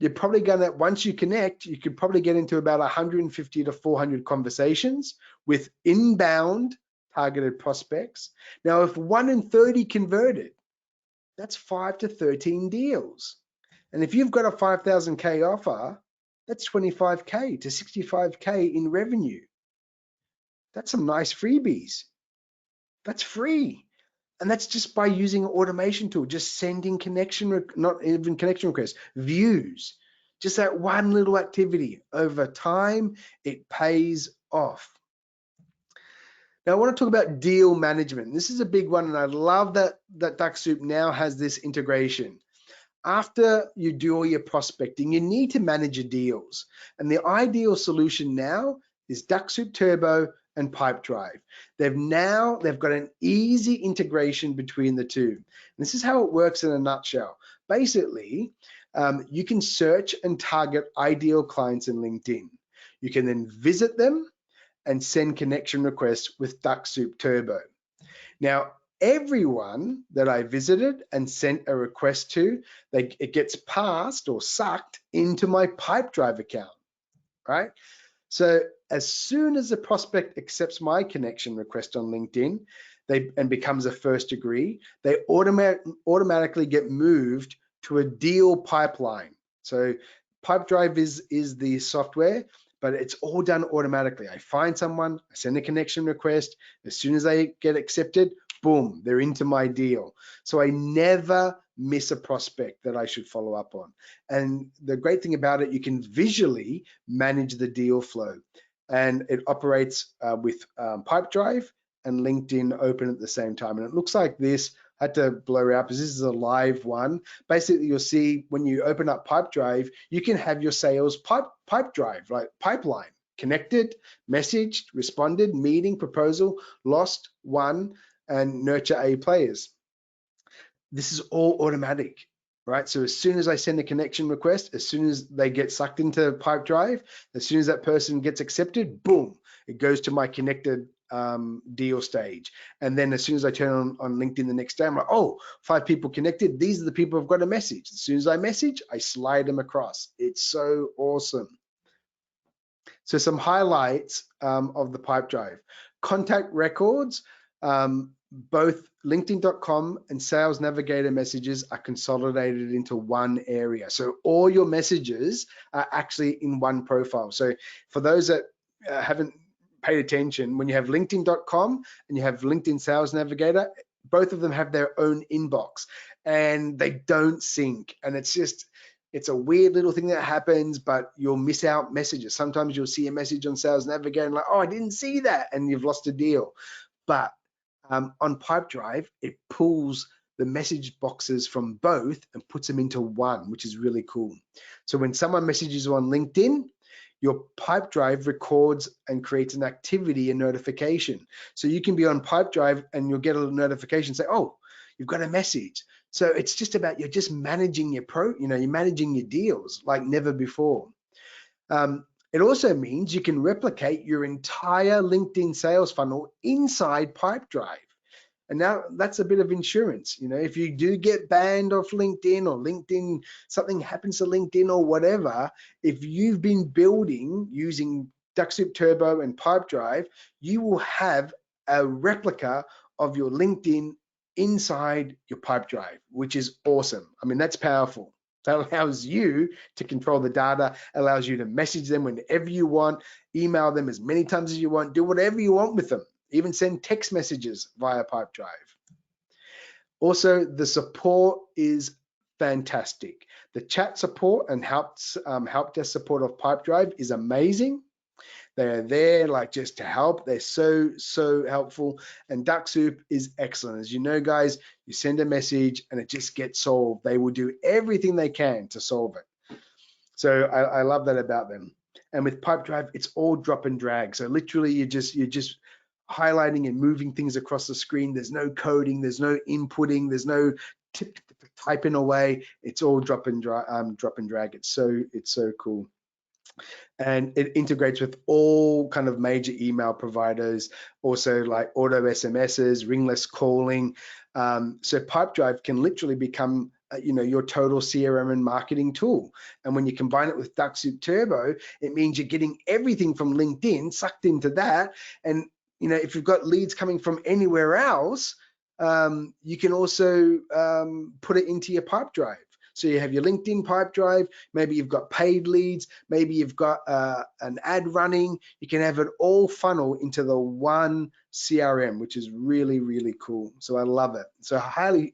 you're probably gonna, once you connect, you could probably get into about 150 to 400 conversations with inbound targeted prospects. Now, if 1 in 30 converted, that's 5 to 13 deals. And if you've got a 5,000K offer, that's 25K to 65K in revenue. That's some nice freebies. That's free. And that's just by using an automation tool, just sending not even connection requests, views. Just that one little activity. Over time, it pays off. Now, I want to talk about deal management. This is a big one, and I love that Dux-soup now has this integration. After you do all your prospecting, you need to manage your deals. And the ideal solution now is Dux-soup Turbo and Pipedrive. They've got an easy integration between the two. And this is how it works in a nutshell. Basically, you can search and target ideal clients in LinkedIn. You can then visit them and send connection requests with Dux-soup Turbo. Now, everyone that I visited and sent a request to, it gets passed or sucked into my Pipedrive account, right? So as soon as a prospect accepts my connection request on LinkedIn and becomes a first degree, they automatically get moved to a deal pipeline. So Pipedrive is the software, but it's all done automatically. I find someone, I send a connection request. As soon as they get accepted, boom, they're into my deal. So I never miss a prospect that I should follow up on. And the great thing about it, you can visually manage the deal flow. And it operates with Pipedrive and LinkedIn open at the same time. And it looks like this. I had to blur out because this is a live one. Basically, you'll see when you open up Pipedrive, you can have your sales Pipedrive, like pipeline, connected, messaged, responded, meeting, proposal, lost, won, and nurture A players. This is all automatic, right? So as soon as I send a connection request, as soon as they get sucked into Pipedrive, as soon as that person gets accepted, boom, it goes to my connected deal stage. And then as soon as I turn on LinkedIn the next day, I'm like, oh, 5 people connected. These are the people I've got to message. As soon as I message, I slide them across. It's so awesome. So some highlights of the Pipedrive. Contact records, both LinkedIn.com and Sales Navigator messages are consolidated into one area. So all your messages are actually in one profile. So for those that haven't paid attention, when you have LinkedIn.com and you have LinkedIn Sales Navigator, both of them have their own inbox and they don't sync. And it's a weird little thing that happens, but you'll miss out messages. Sometimes you'll see a message on Sales Navigator and like, oh, I didn't see that, and you've lost a deal. But on Pipedrive, it pulls the message boxes from both and puts them into one, which is really cool. So when someone messages you on LinkedIn, your Pipedrive records and creates an activity and notification. So you can be on Pipedrive and you'll get a notification say, oh, you've got a message. So it's just about, you're just managing your you're managing your deals like never before. It also means you can replicate your entire LinkedIn sales funnel inside Pipedrive. And now that's a bit of insurance. If you do get banned off LinkedIn or LinkedIn, something happens to LinkedIn or whatever, if you've been building using Dux-soup Turbo and Pipedrive, you will have a replica of your LinkedIn inside your Pipedrive, which is awesome. I mean, that's powerful. That allows you to control the data, allows you to message them whenever you want, email them as many times as you want, do whatever you want with them, even send text messages via Pipedrive. Also, the support is fantastic. The chat support and help desk support of Pipedrive is amazing. They're there like just to help. They're so helpful. And Dux-soup is excellent. As you know, guys, you send a message and it just gets solved. They will do everything they can to solve it. So I love that about them. And with Pipedrive, it's all drop and drag. So literally you're just highlighting and moving things across the screen. There's no coding, there's no inputting, there's no typing away. It's all drop and drag. It's so cool. And it integrates with all kind of major email providers, also like auto SMSs, ringless calling. So Pipedrive can literally become your total CRM and marketing tool. And when you combine it with Dux-soup Turbo, it means you're getting everything from LinkedIn sucked into that. And if you've got leads coming from anywhere else, you can also put it into your Pipedrive. So you have your LinkedIn Pipedrive, maybe you've got paid leads, maybe you've got an ad running. You can have it all funnel into the one CRM, which is really, really cool. So I love it. So highly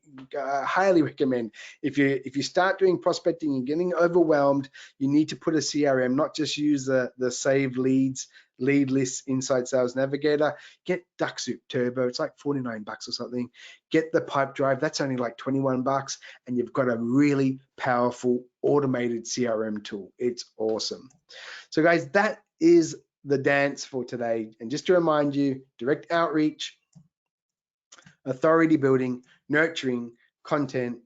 recommend if you start doing prospecting and getting overwhelmed, you need to put a CRM, not just use the save leads, lead lists inside Sales Navigator. Get Dux-soup Turbo, it's like 49 bucks or something. Get the Pipedrive, that's only like 21 bucks, and you've got a really powerful automated CRM tool. It's awesome. So guys, that is the dance for today. And just to remind you, direct outreach, authority building, nurturing, content,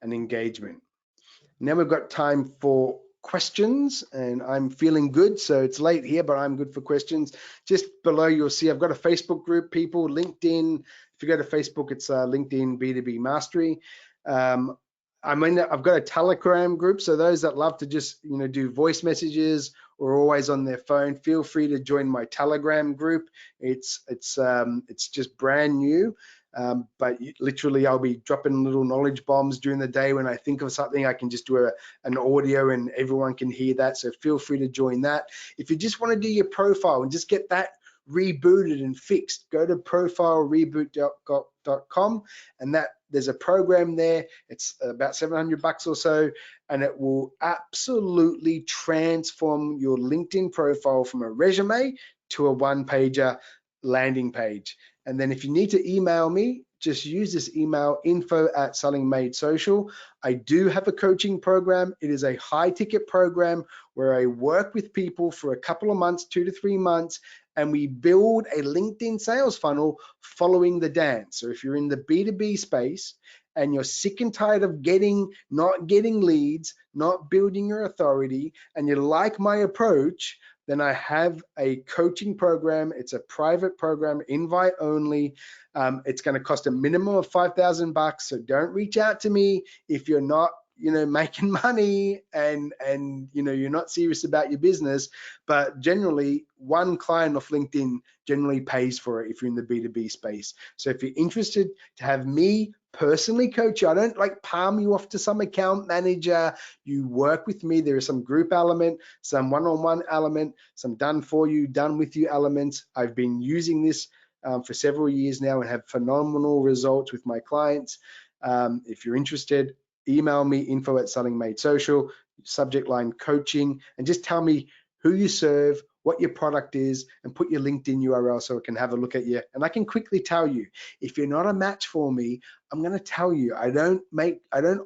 and engagement. Now we've got time for questions, and I'm feeling good, so it's late here, but I'm good for questions. Just below you'll see I've got a Facebook group, people, LinkedIn. If you go to Facebook, it's LinkedIn B2B Mastery. I've got a Telegram group, so those that love to just do voice messages or always on their phone, feel free to join my Telegram group. It's just brand new. But literally I'll be dropping little knowledge bombs during the day. When I think of something, I can just do an audio and everyone can hear that. So feel free to join that. If you just want to do your profile and just get that rebooted and fixed, go to profilereboot.com, and there's a program there. It's about $700 or so, and it will absolutely transform your LinkedIn profile from a resume to a one-pager landing page. And then if you need to email me, just use this email, info@sellingmadesocial. I do have a coaching program. It is a high ticket program where I work with people for a couple of months, 2 to 3 months, and we build a LinkedIn sales funnel following the dance. So if you're in the B2B space and you're sick and tired of not getting leads, not building your authority, and you like my approach, then I have a coaching program. It's a private program, invite only. It's going to cost a minimum of $5,000. So don't reach out to me if you're not, making money and you're not serious about your business. But generally, one client off LinkedIn generally pays for it if you're in the B2B space. So if you're interested to have me personally coach you, I don't like palm you off to some account manager. You work with me. There is some group element, some one-on-one element, some done for you, done with you elements. I've been using this for several years now and have phenomenal results with my clients. If you're interested, email me, info@sellingmadesocial, subject line coaching, and just tell me who you serve, what your product is, and put your LinkedIn URL so I can have a look at you. And I can quickly tell you, if you're not a match for me, I'm going to tell you, I don't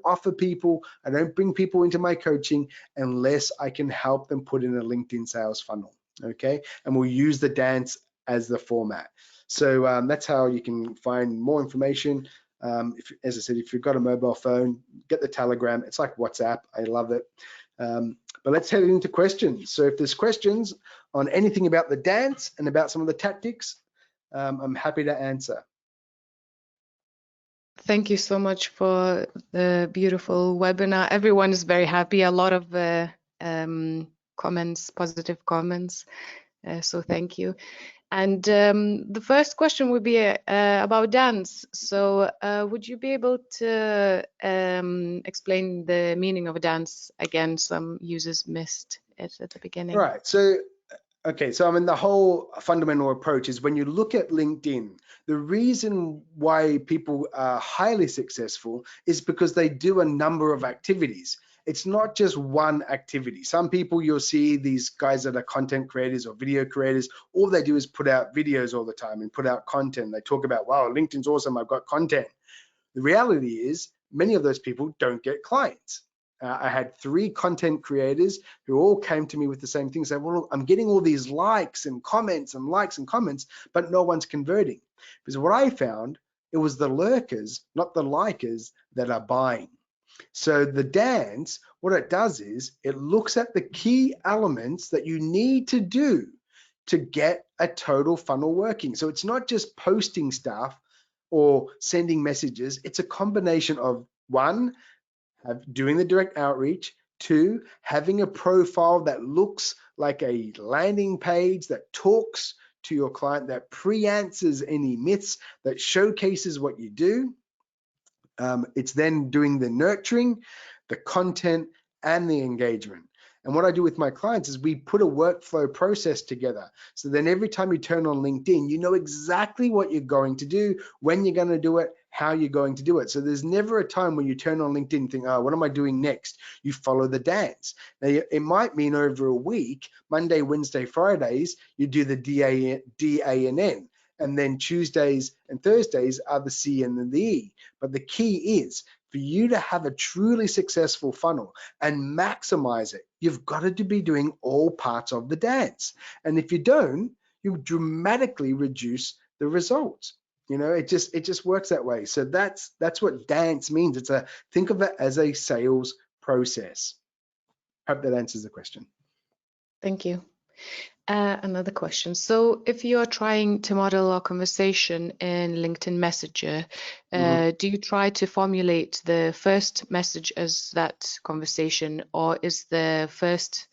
offer people, I don't bring people into my coaching unless I can help them put in a LinkedIn sales funnel. Okay. And we'll use the dance as the format. So that's how you can find more information. As I said, if you've got a mobile phone, get the Telegram. It's like WhatsApp. I love it. But let's head into questions. So if there's questions on anything about the dance and about some of the tactics, I'm happy to answer.
Thank you so much for the beautiful webinar. Everyone is very happy. A lot of comments, positive comments. So thank you. And the first question would be about dance. So would you be able to explain the meaning of a dance again? Some users missed it at the beginning.
Right. So, okay. So, the whole fundamental approach is when you look at LinkedIn, the reason why people are highly successful is because they do a number of activities. It's not just one activity. Some people, you'll see these guys that are content creators or video creators, all they do is put out videos all the time and put out content. They talk about, wow, LinkedIn's awesome, I've got content. The reality is many of those people don't get clients. I had 3 content creators who all came to me with the same thing, saying, well, I'm getting all these likes and comments and likes and comments, but no one's converting. Because what I found, it was the lurkers, not the likers, that are buying. So the dance, what it does is it looks at the key elements that you need to do to get a total funnel working. So it's not just posting stuff or sending messages. It's a combination of 1, doing the direct outreach, 2, having a profile that looks like a landing page that talks to your client, that pre-answers any myths, that showcases what you do. It's then doing the nurturing, the content, and the engagement. And what I do with my clients is we put a workflow process together. So then every time you turn on LinkedIn, you know exactly what you're going to do, when you're going to do it, how you're going to do it. So there's never a time when you turn on LinkedIn and think, oh, what am I doing next? You follow the dance. Now, it might mean over a week, Monday, Wednesday, Fridays, you do the D-A and N. And then Tuesdays and Thursdays are the C and the E. But the key is For you to have a truly successful funnel and maximize it, you've got to be doing all parts of the dance. And if you don't, you dramatically reduce the results. You know, it just works that way. So that's what dance means. Think of it as a sales process. Hope that answers the question.
Thank you. Another question. So if you're trying to model a conversation in LinkedIn Messenger, do you try to formulate the first message as that conversation, or is the first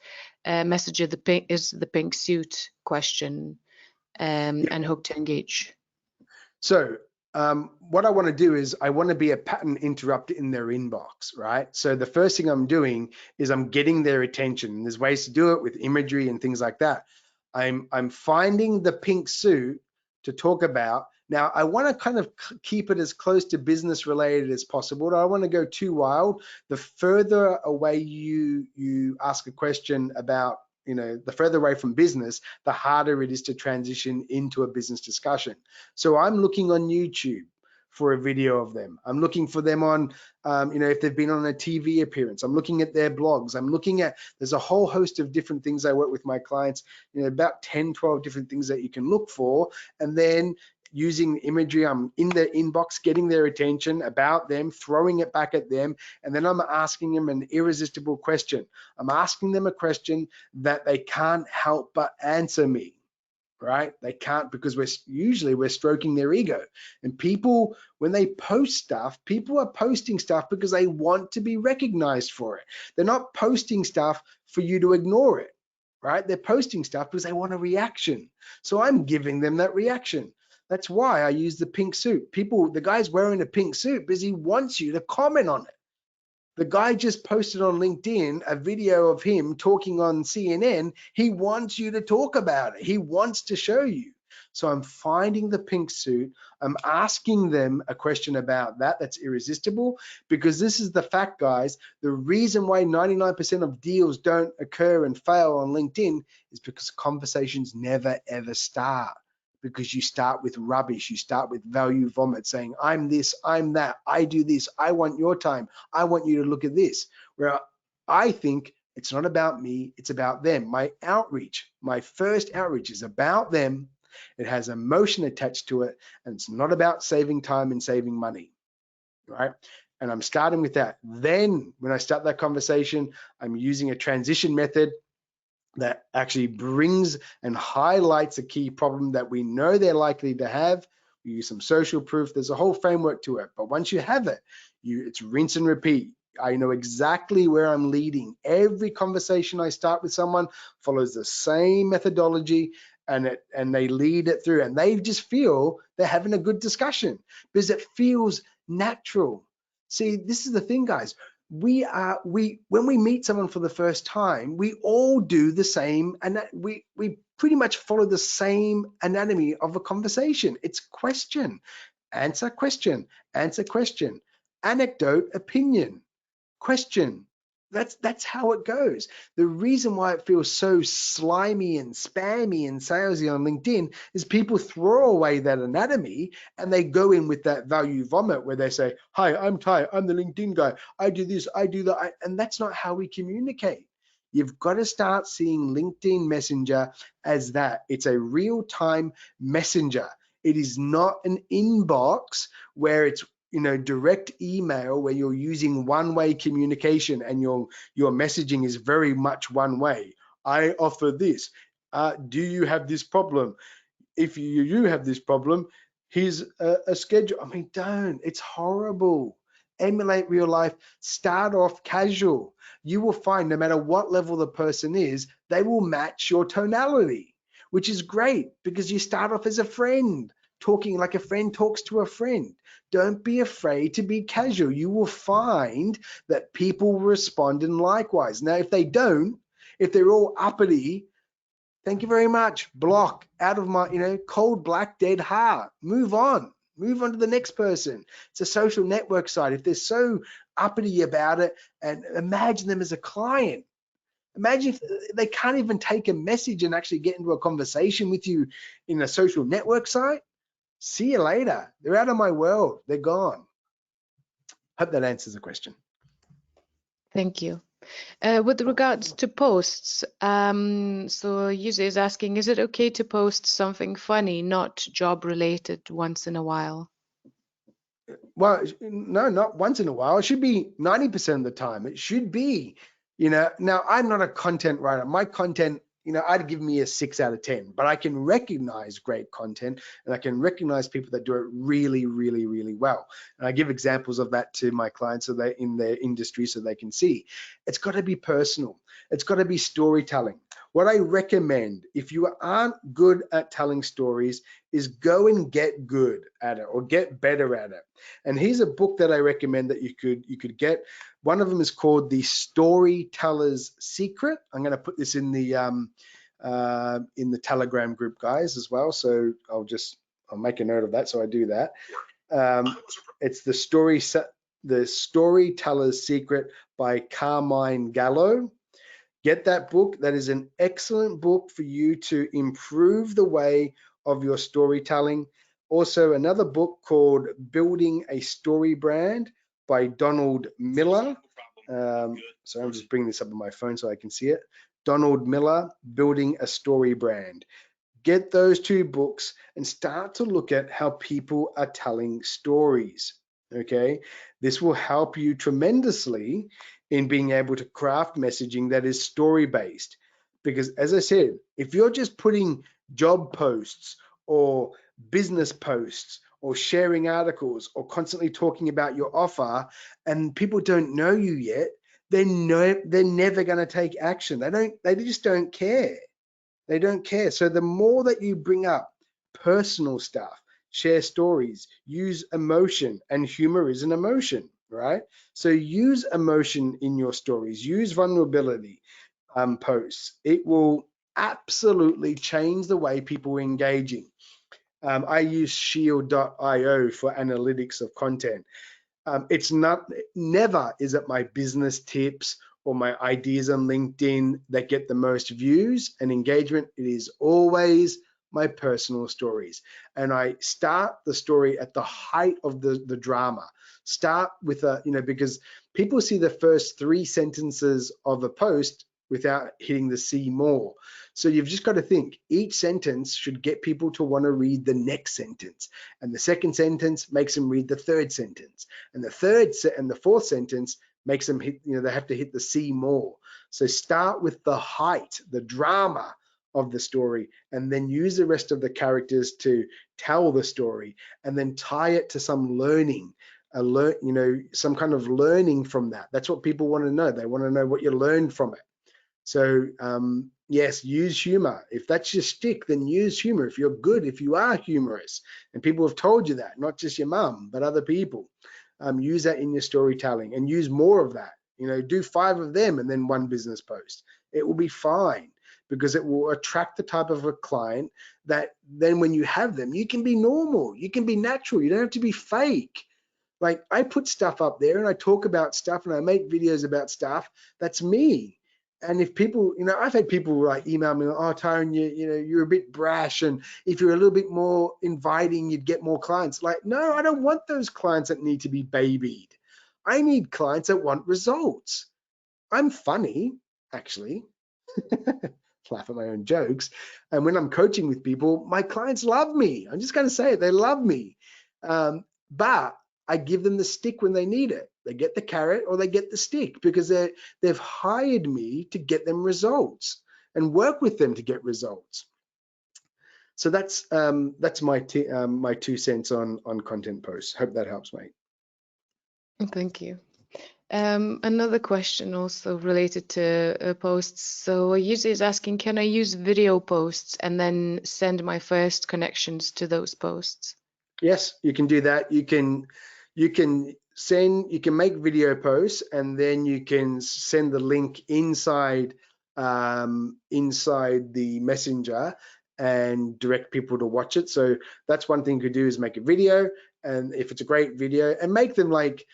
message the pink suit question and hope to engage?
So what I want to do is I want to be a pattern interrupter in their inbox, right? So the first thing I'm doing is I'm getting their attention. And there's ways to do it with imagery and things like that. I'm finding the pink suit to talk about. Now, I want to kind of keep it as close to business related as possible. I don't want to go too wild. The further away you ask a question about, you know, the further away from business, the harder it is to transition into a business discussion. So I'm looking on YouTube for a video of them. I'm looking for them on, you know, if they've been on a TV appearance. I'm looking at their blogs. I'm looking at, there's a whole host of different things I work with my clients, you know, about 10, 12 different things that you can look for. And then using imagery, I'm in their inbox, getting their attention about them, throwing it back at them, and then I'm asking them an irresistible question. I'm asking them a question that they can't help but answer me, right? They can't, because we're stroking their ego. And people, when they post stuff, people are posting stuff because they want to be recognized for it. They're not posting stuff for you to ignore it, right? They're posting stuff because they want a reaction. So I'm giving them that reaction. That's why I use the pink suit. The guy's wearing a pink suit because he wants you to comment on it. The guy just posted on LinkedIn a video of him talking on CNN. He wants you to talk about it. He wants to show you. So I'm finding the pink suit. I'm asking them a question about that. That's irresistible, because this is the fact, guys. The reason why 99% of deals don't occur and fail on LinkedIn is because conversations never, ever start. Because you start with rubbish, you start with value vomit, saying, I'm this, I'm that, I do this, I want your time, I want you to look at this. Where I think it's not about me, it's about them. My outreach, my first outreach is about them. It has emotion attached to it, and it's not about saving time and saving money, right? And I'm starting with that. Then when I start that conversation, I'm using a transition method that actually brings and highlights a key problem that we know they're likely to have. We use some social proof. There's a whole framework to it. But once you have it, it's rinse and repeat. I know exactly where I'm leading. Every conversation I start with someone follows the same methodology, and they lead it through, and they just feel they're having a good discussion because it feels natural. See, this is the thing, guys. When we meet someone for the first time, we all do the same, and we pretty much follow the same anatomy of a conversation. It's question, answer, question, answer, question, anecdote, opinion, question. That's how it goes. The reason why it feels so slimy and spammy and salesy on LinkedIn is people throw away that anatomy and they go in with that value vomit where they say, hi, I'm Ty, I'm the LinkedIn guy, I do this, I do that, and that's not how we communicate. You've got to start seeing LinkedIn Messenger as that. It's a real-time messenger. It is not an inbox where it's, you know, direct email where you're using one-way communication and your messaging is very much one way. I offer this. Do you have this problem? If you do have this problem, here's a schedule. I mean, don't. It's horrible. Emulate real life. Start off casual. You will find no matter what level the person is, they will match your tonality, which is great because you start off as a friend, talking like a friend talks to a friend. Don't be afraid to be casual. You will find that people will respond in likewise. Now, if they don't, if they're all uppity, thank you very much. Block out of my, cold black dead heart. Move on. Move on to the next person. It's a social network site. If they're so uppity about it, and imagine them as a client. Imagine if they can't even take a message and actually get into a conversation with you in a social network site. See you later. They're out of my world. They're gone. Hope that answers the question.
Thank you. With regards to posts, so a user is asking, is it okay to post something funny, not job related, once in a while?
Well, no, not once in a while. It should be 90% of the time. It should be, now I'm not a content writer. My content, I'd give me a 6 out of 10, but I can recognize great content and I can recognize people that do it really, really, really well. And I give examples of that to my clients so they in their industry so they can see. It's got to be personal. It's got to be storytelling. What I recommend, if you aren't good at telling stories, is go and get good at it or get better at it. And here's a book that I recommend that you could get. One of them is called The Storyteller's Secret. I'm going to put this in the Telegram group, guys, as well. So I'll make a note of that. So I do that. It's The Storyteller's Secret by Carmine Gallo. Get that book. That is an excellent book for you to improve the way of your storytelling. Also, another book called Building a Story Brand by Donald Miller. So I'm just bringing this up on my phone so I can see it. Donald Miller, Building a Story Brand. Get those 2 books and start to look at how people are telling stories. Okay, this will help you tremendously in being able to craft messaging that is story-based. Because as I said, if you're just putting job posts or business posts or sharing articles or constantly talking about your offer and people don't know you yet, they're never going to take action. They just don't care. They don't care. So the more that you bring up personal stuff, share stories, use emotion, and humor is an emotion, right? So use emotion in your stories, use vulnerability posts. It will absolutely change the way people are engaging. I use shield.io for analytics of content. It's never is it my business tips or my ideas on LinkedIn that get the most views and engagement. It is always my personal stories. And I start the story at the height of the drama. Start with because people see the first 3 sentences of a post without hitting the see more. So you've just got to think each sentence should get people to want to read the next sentence, and the second sentence makes them read the third sentence, and the fourth sentence makes them hit, they have to hit the see more. So start with the height, the drama of the story, and then use the rest of the characters to tell the story, and then tie it to some learning, some kind of learning from that. That's what people want to know. They want to know what you learned from it. So yes, use humor. If that's your stick, then use humor. If you're good, if you are humorous, and people have told you that, not just your mum, but other people, use that in your storytelling and use more of that. Do 5 of them and then 1 business post. It will be fine because it will attract the type of a client that then when you have them, you can be normal, you can be natural, you don't have to be fake. Like I put stuff up there and I talk about stuff and I make videos about stuff. That's me. And if people, I've had people like email me, oh, Tyrone, you're a bit brash, and if you're a little bit more inviting, you'd get more clients. Like, no, I don't want those clients that need to be babied. I need clients that want results. I'm funny, actually. Laugh at my own jokes. And when I'm coaching with people, my clients love me. I'm just going to say it. They love me. But I give them the stick when they need it. They get the carrot or they get the stick because they've hired me to get them results and work with them to get results. So that's my 2 cents on content posts. Hope that helps, mate.
Thank you. Another question also related to posts. So a user is asking, can I use video posts and then send my first connections to those posts?
Yes, you can do that. You can make video posts and then you can send the link inside the messenger and direct people to watch it. So that's one thing you could do, is make a video, and if it's a great video, and make them like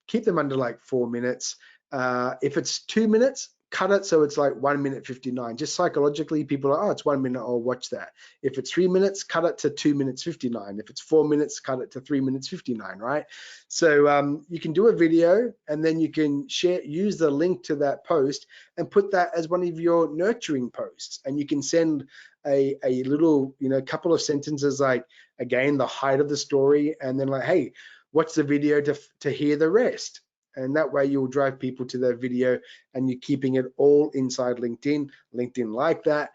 keep them under like 4 minutes. If it's 2 minutes, cut it so it's like 1 minute 59. Just psychologically, people are, oh, it's 1 minute, I'll watch that. If it's 3 minutes, cut it to 2 minutes 59. If it's 4 minutes, cut it to 3 minutes 59, right? So you can do a video, and then you can use the link to that post and put that as one of your nurturing posts. And you can send a little, couple of sentences like, again, the height of the story, and then like, hey, watch the video to hear the rest. And that way you'll drive people to their video, and you're keeping it all inside LinkedIn. LinkedIn like that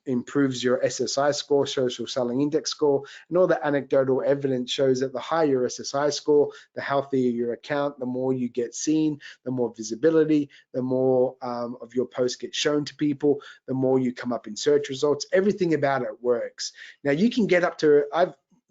improves your SSI score, social selling index score, and all the anecdotal evidence shows that the higher your SSI score, the healthier your account, the more you get seen, the more visibility, the more of your posts get shown to people, the more you come up in search results. Everything about it works. Now you can get up to,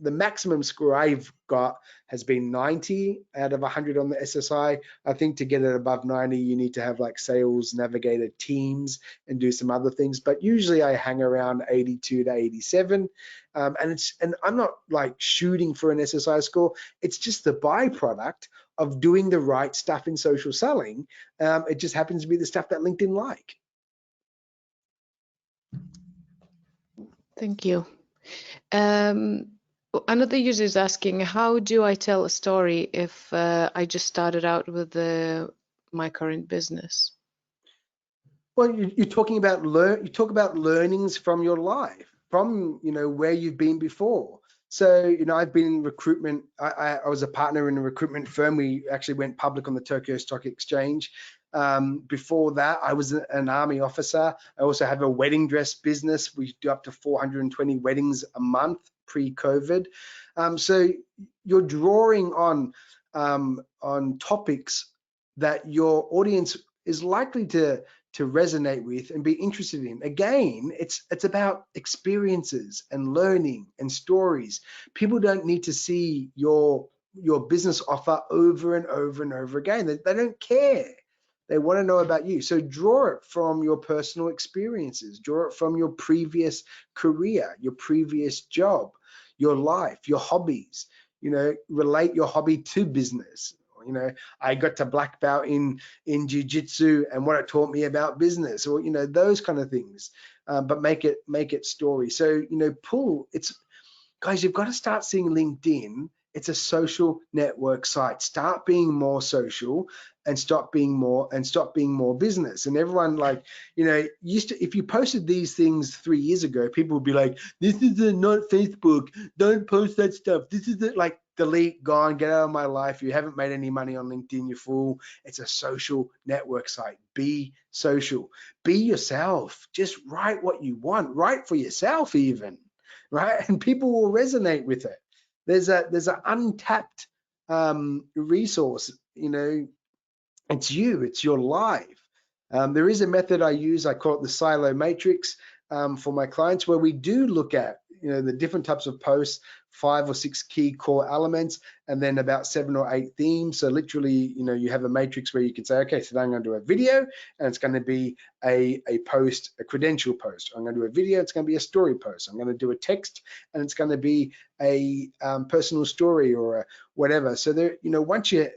the maximum score I've got has been 90 out of 100 on the SSI. I think to get it above 90, you need to have like sales navigator teams and do some other things. But usually I hang around 82 to 87. And I'm not like shooting for an SSI score. It's just the byproduct of doing the right stuff in social selling. It just happens to be the stuff that LinkedIn like.
Thank you. Another user is asking, how do I tell a story if I just started out with my current business?
Well, you're talking about learnings from your life, from where you've been before. So I've been in recruitment. I was a partner in a recruitment firm. We actually went public on the Tokyo Stock Exchange. Before that, I was an army officer. I also have a wedding dress business. We do up to 420 weddings a month pre-COVID. So you're drawing on topics that your audience is likely to resonate with and be interested in. Again, it's about experiences and learning and stories. People don't need to see your business offer over and over and over again. They don't care. They want to know about you. So draw it from your personal experiences, draw it from your previous career, your previous job, your life, your hobbies. Relate your hobby to business. I got to black belt in jiu-jitsu and what it taught me about business, or those kind of things. But make it story. So guys, you've got to start seeing LinkedIn. It's a social network site. Start being more social and stop being more business. And everyone used to, if you posted these things 3 years ago, people would be like, this is not Facebook. Don't post that stuff. This is like, delete, gone, get out of my life. You haven't made any money on LinkedIn, you fool. It's a social network site. Be social. Be yourself. Just write what you want. Write for yourself even, right? And people will resonate with it. There's an untapped resource. It's you. It's your life. There is a method I use. I call it the silo matrix for my clients, where we do look at the different types of posts, 5 or 6 key core elements, and then about 7 or 8 themes. So literally, you have a matrix where you can say, okay, so then I'm going to do a video, and it's going to be a post, a credential post. I'm going to do a video, it's going to be a story post. I'm going to do a text, and it's going to be a personal story or a whatever. So there, once you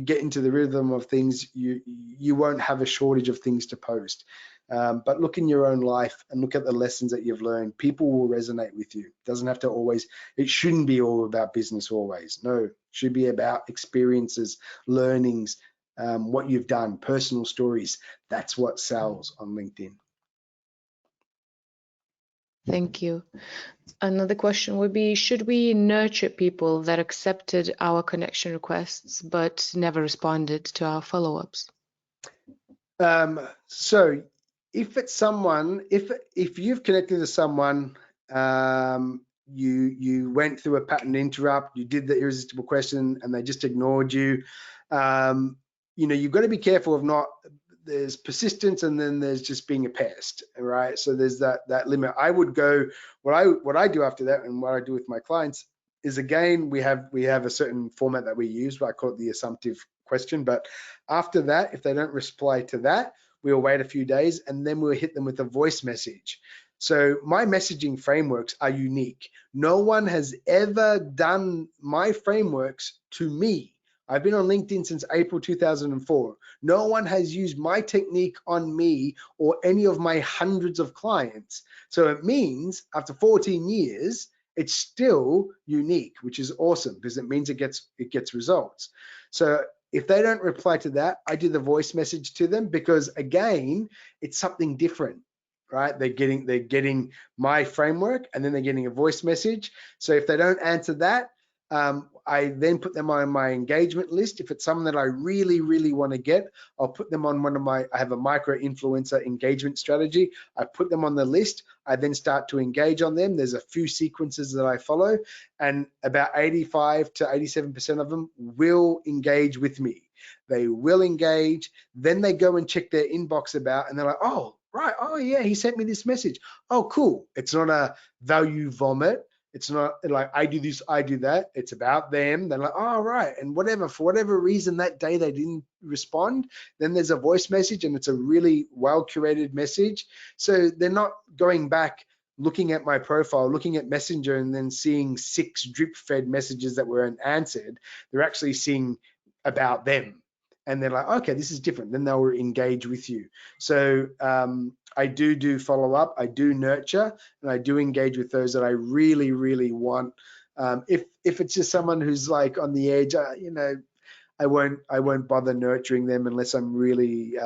get into the rhythm of things, you won't have a shortage of things to post. But look in your own life and look at the lessons that you've learned. People will resonate with you. It shouldn't be all about business always. No, it should be about experiences, learnings, what you've done, personal stories. That's what sells on LinkedIn.
Thank you. Another question would be, should we nurture people that accepted our connection requests but never responded to our follow-ups?
So if it's someone, if you've connected to someone, you went through a pattern interrupt, you did the irresistible question and they just ignored you, you've got to be careful of not, there's persistence and then there's just being a pest, right? So there's that limit. I would go, what I do after that and what I do with my clients is, again, we have a certain format that we use, I call it the assumptive question. But after that, if they don't reply to that, we'll wait a few days and then we'll hit them with a voice message. So my messaging frameworks are unique. No one has ever done my frameworks to me. I've been on LinkedIn since April 2004. No one has used my technique on me or any of my hundreds of clients. So it means after 14 years, it's still unique, which is awesome because it means it gets results. So if they don't reply to that, I do the voice message to them because again, it's something different, right? They're getting my framework and then they're getting a voice message. So if they don't answer that, I then put them on my engagement list. If it's someone that I really, really want to get, I'll put them on I have a micro-influencer engagement strategy. I put them on the list. I then start to engage on them. There's a few sequences that I follow, and about 85 to 87% of them will engage with me. They will engage. Then they go and check their inbox about, and they're like, oh, right, oh yeah, he sent me this message. Oh, cool. It's not a value vomit. It's not like I do this, I do that. It's about them. They're like, oh, right. And for whatever reason that day they didn't respond, then there's a voice message and it's a really well curated message. So they're not going back, looking at my profile, looking at Messenger and then seeing 6 drip fed messages that were unanswered. They're actually seeing about them. And they're like, okay, this is different. Then they'll engage with you. So I do follow up, I do nurture, and I do engage with those that I really, really want. If it's just someone who's like on the edge, you know, I won't bother nurturing them unless I'm really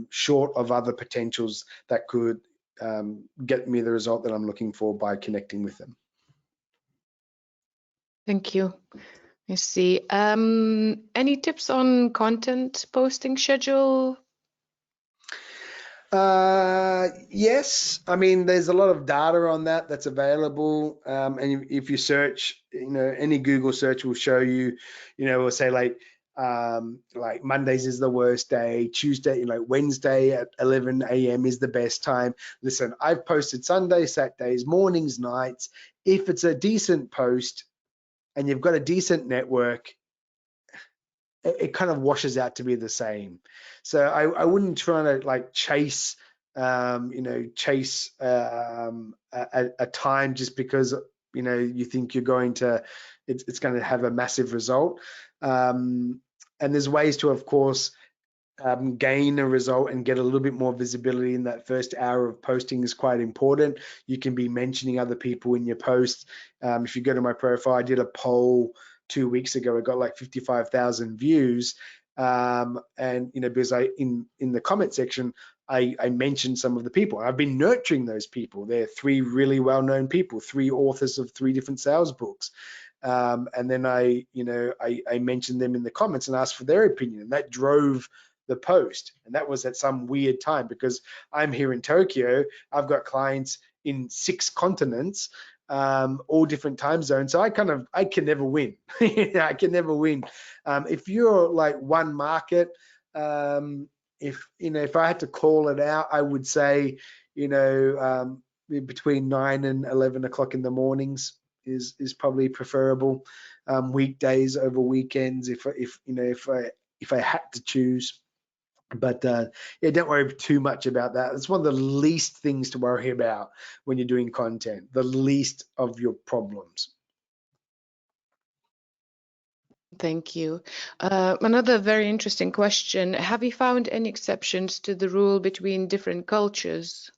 short of other potentials that could get me the result that I'm looking for by connecting with them.
Thank you. I see. Any tips on content posting schedule?
Yes, I mean there's a lot of data on that's available, and if you search, you know, any Google search will show you, you know, will say like Mondays is the worst day, Tuesday, you know, Wednesday at 11 a.m. is the best time. Listen, I've posted Sundays, Saturdays, mornings, nights. If it's a decent post and you've got a decent network, it kind of washes out to be the same. So I wouldn't try to like chase, you know, chase a time just because, you know, you think you're going to, it's going to have a massive result. And there's ways to, of course, gain a result and get a little bit more visibility in that first hour of posting is quite important. You can be mentioning other people in your posts. If you go to my profile, I did a poll 2 weeks ago. It got like 55,000 views, and you know, because in the comment section I mentioned some of the people. I've been nurturing those people. They're 3 really well-known people, 3 authors of 3 different sales books. And then I mentioned them in the comments and asked for their opinion, and that drove the post. And that was at some weird time because I'm here in Tokyo. I've got clients in 6 continents, all different time zones. So I can never win. I can never win. If you're like one market, if I had to call it out, I would say, you know, between 9 and 11 o'clock in the mornings is probably preferable. Weekdays over weekends, if I had to choose. But yeah, don't worry too much about that. It's one of the least things to worry about when you're doing content, the least of your problems.
Thank you. Another very interesting question. Have you found any exceptions to the rule between different cultures?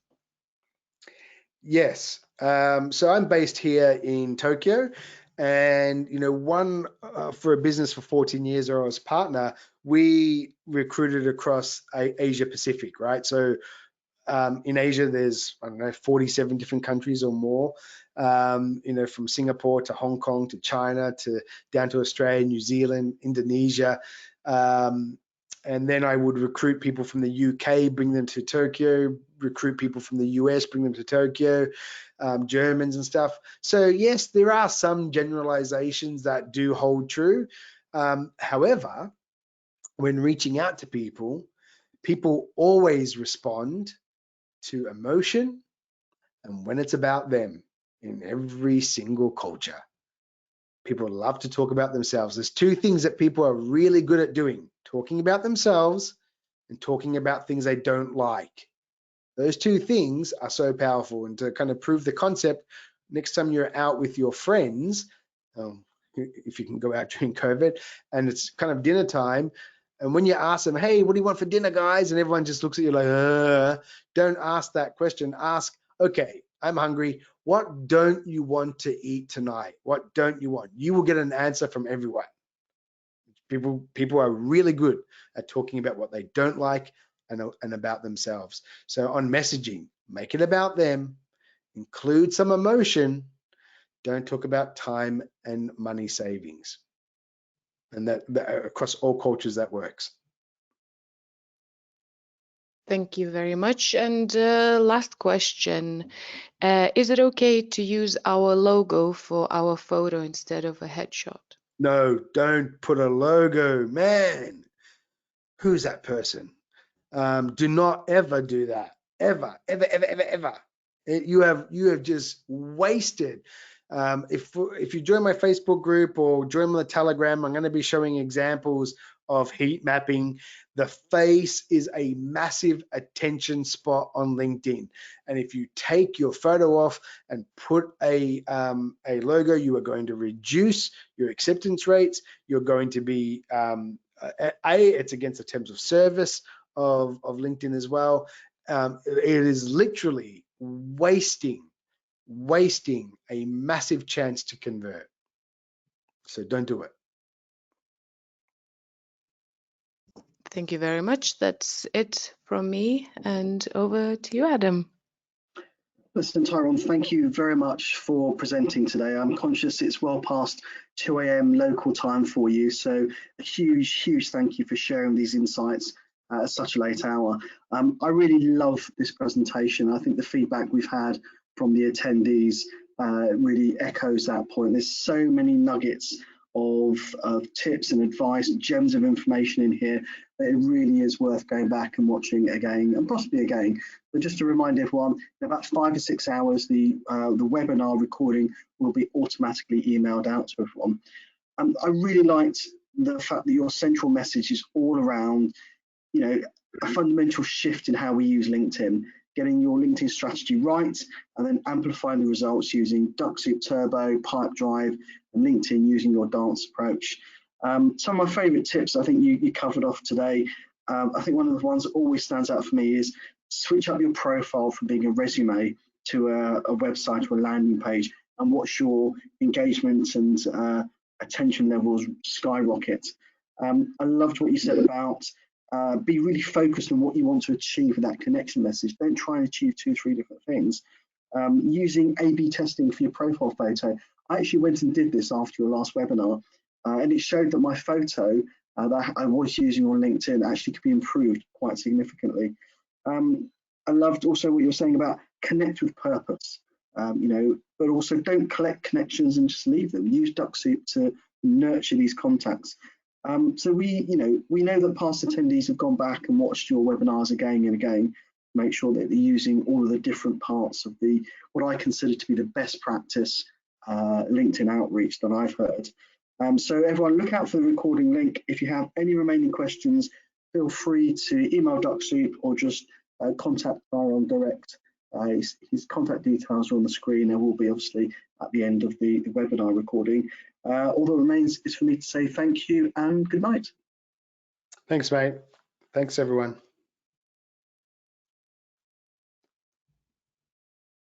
Yes. So I'm based here in Tokyo, and you know, for a business for 14 years, or as partner, we recruited across Asia Pacific, right? So in Asia, there's, I don't know, 47 different countries or more, you know, from Singapore to Hong Kong to China to down to Australia, New Zealand, Indonesia. And then I would recruit people from the UK, bring them to Tokyo, recruit people from the US, bring them to Tokyo, Germans and stuff. So yes, there are some generalizations that do hold true. However, when reaching out to people always respond to emotion and when it's about them in every single culture. People love to talk about themselves. There's 2 things that people are really good at doing: talking about themselves and talking about things they don't like. Those 2 things are so powerful. And to kind of prove the concept, next time you're out with your friends, if you can go out during COVID, and it's kind of dinner time. And when you ask them, hey, what do you want for dinner, guys? And everyone just looks at you like, don't ask that question. Ask, okay, I'm hungry. What don't you want to eat tonight? What don't you want? You will get an answer from everyone. People are really good at talking about what they don't like and about themselves. So on messaging, make it about them, include some emotion, don't talk about time and money savings. And that across all cultures that works.
Thank you very much. And last question, is it okay to use our logo for our photo instead of a headshot? No,
don't put a logo, man. Who's that person? Do not ever do that. Ever. You have just wasted. If you join my Facebook group or join my Telegram, I'm going to be showing examples of heat mapping. The face is a massive attention spot on LinkedIn, and if you take your photo off and put a logo, you are going to reduce your acceptance rates. You're going to be it's against the terms of service of LinkedIn as well. It is literally wasting a massive chance to convert. So don't do it.
Thank you very much. That's it from me, and over to you, Adam.
Listen, Tyrone, thank you very much for presenting today. I'm conscious it's well past 2 a.m. local time for you, so a huge thank you for sharing these insights at such a late hour. I really love this presentation. I think the feedback we've had from the attendees really echoes that point. There's so many nuggets of tips and advice, gems of information in here that it really is worth going back and watching again and possibly again. But just to remind everyone, in about 5 or 6 hours, the webinar recording will be automatically emailed out to everyone. I really liked the fact that your central message is all around, you know, a fundamental shift in how we use LinkedIn, getting your LinkedIn strategy right, and then amplifying the results using Dux-soup Turbo, Pipedrive, and LinkedIn using your dance approach. Some of my favorite tips I think you covered off today. I think one of the ones that always stands out for me is switch up your profile from being a resume to a website or a landing page and watch your engagement and attention levels skyrocket. I loved what you said about be really focused on what you want to achieve with that connection message. Don't try and achieve 2-3 different things. Using A/B testing for your profile photo. I actually went and did this after your last webinar, and it showed that my photo that I was using on LinkedIn actually could be improved quite significantly. I loved also what you were saying about connect with purpose, you know, but also don't collect connections and just leave them. Use Dux-soup to nurture these contacts. So we know that past attendees have gone back and watched your webinars again and again. Make sure that they're using all of the different parts of what I consider to be the best practice LinkedIn outreach that I've heard. So everyone, look out for the recording link. If you have any remaining questions, feel free to email Dux-soup or just contact Tyrone direct. His contact details are on the screen and will be obviously at the end of the webinar recording. All that remains is for me to say thank you and good night.
Thanks, mate. Thanks, everyone.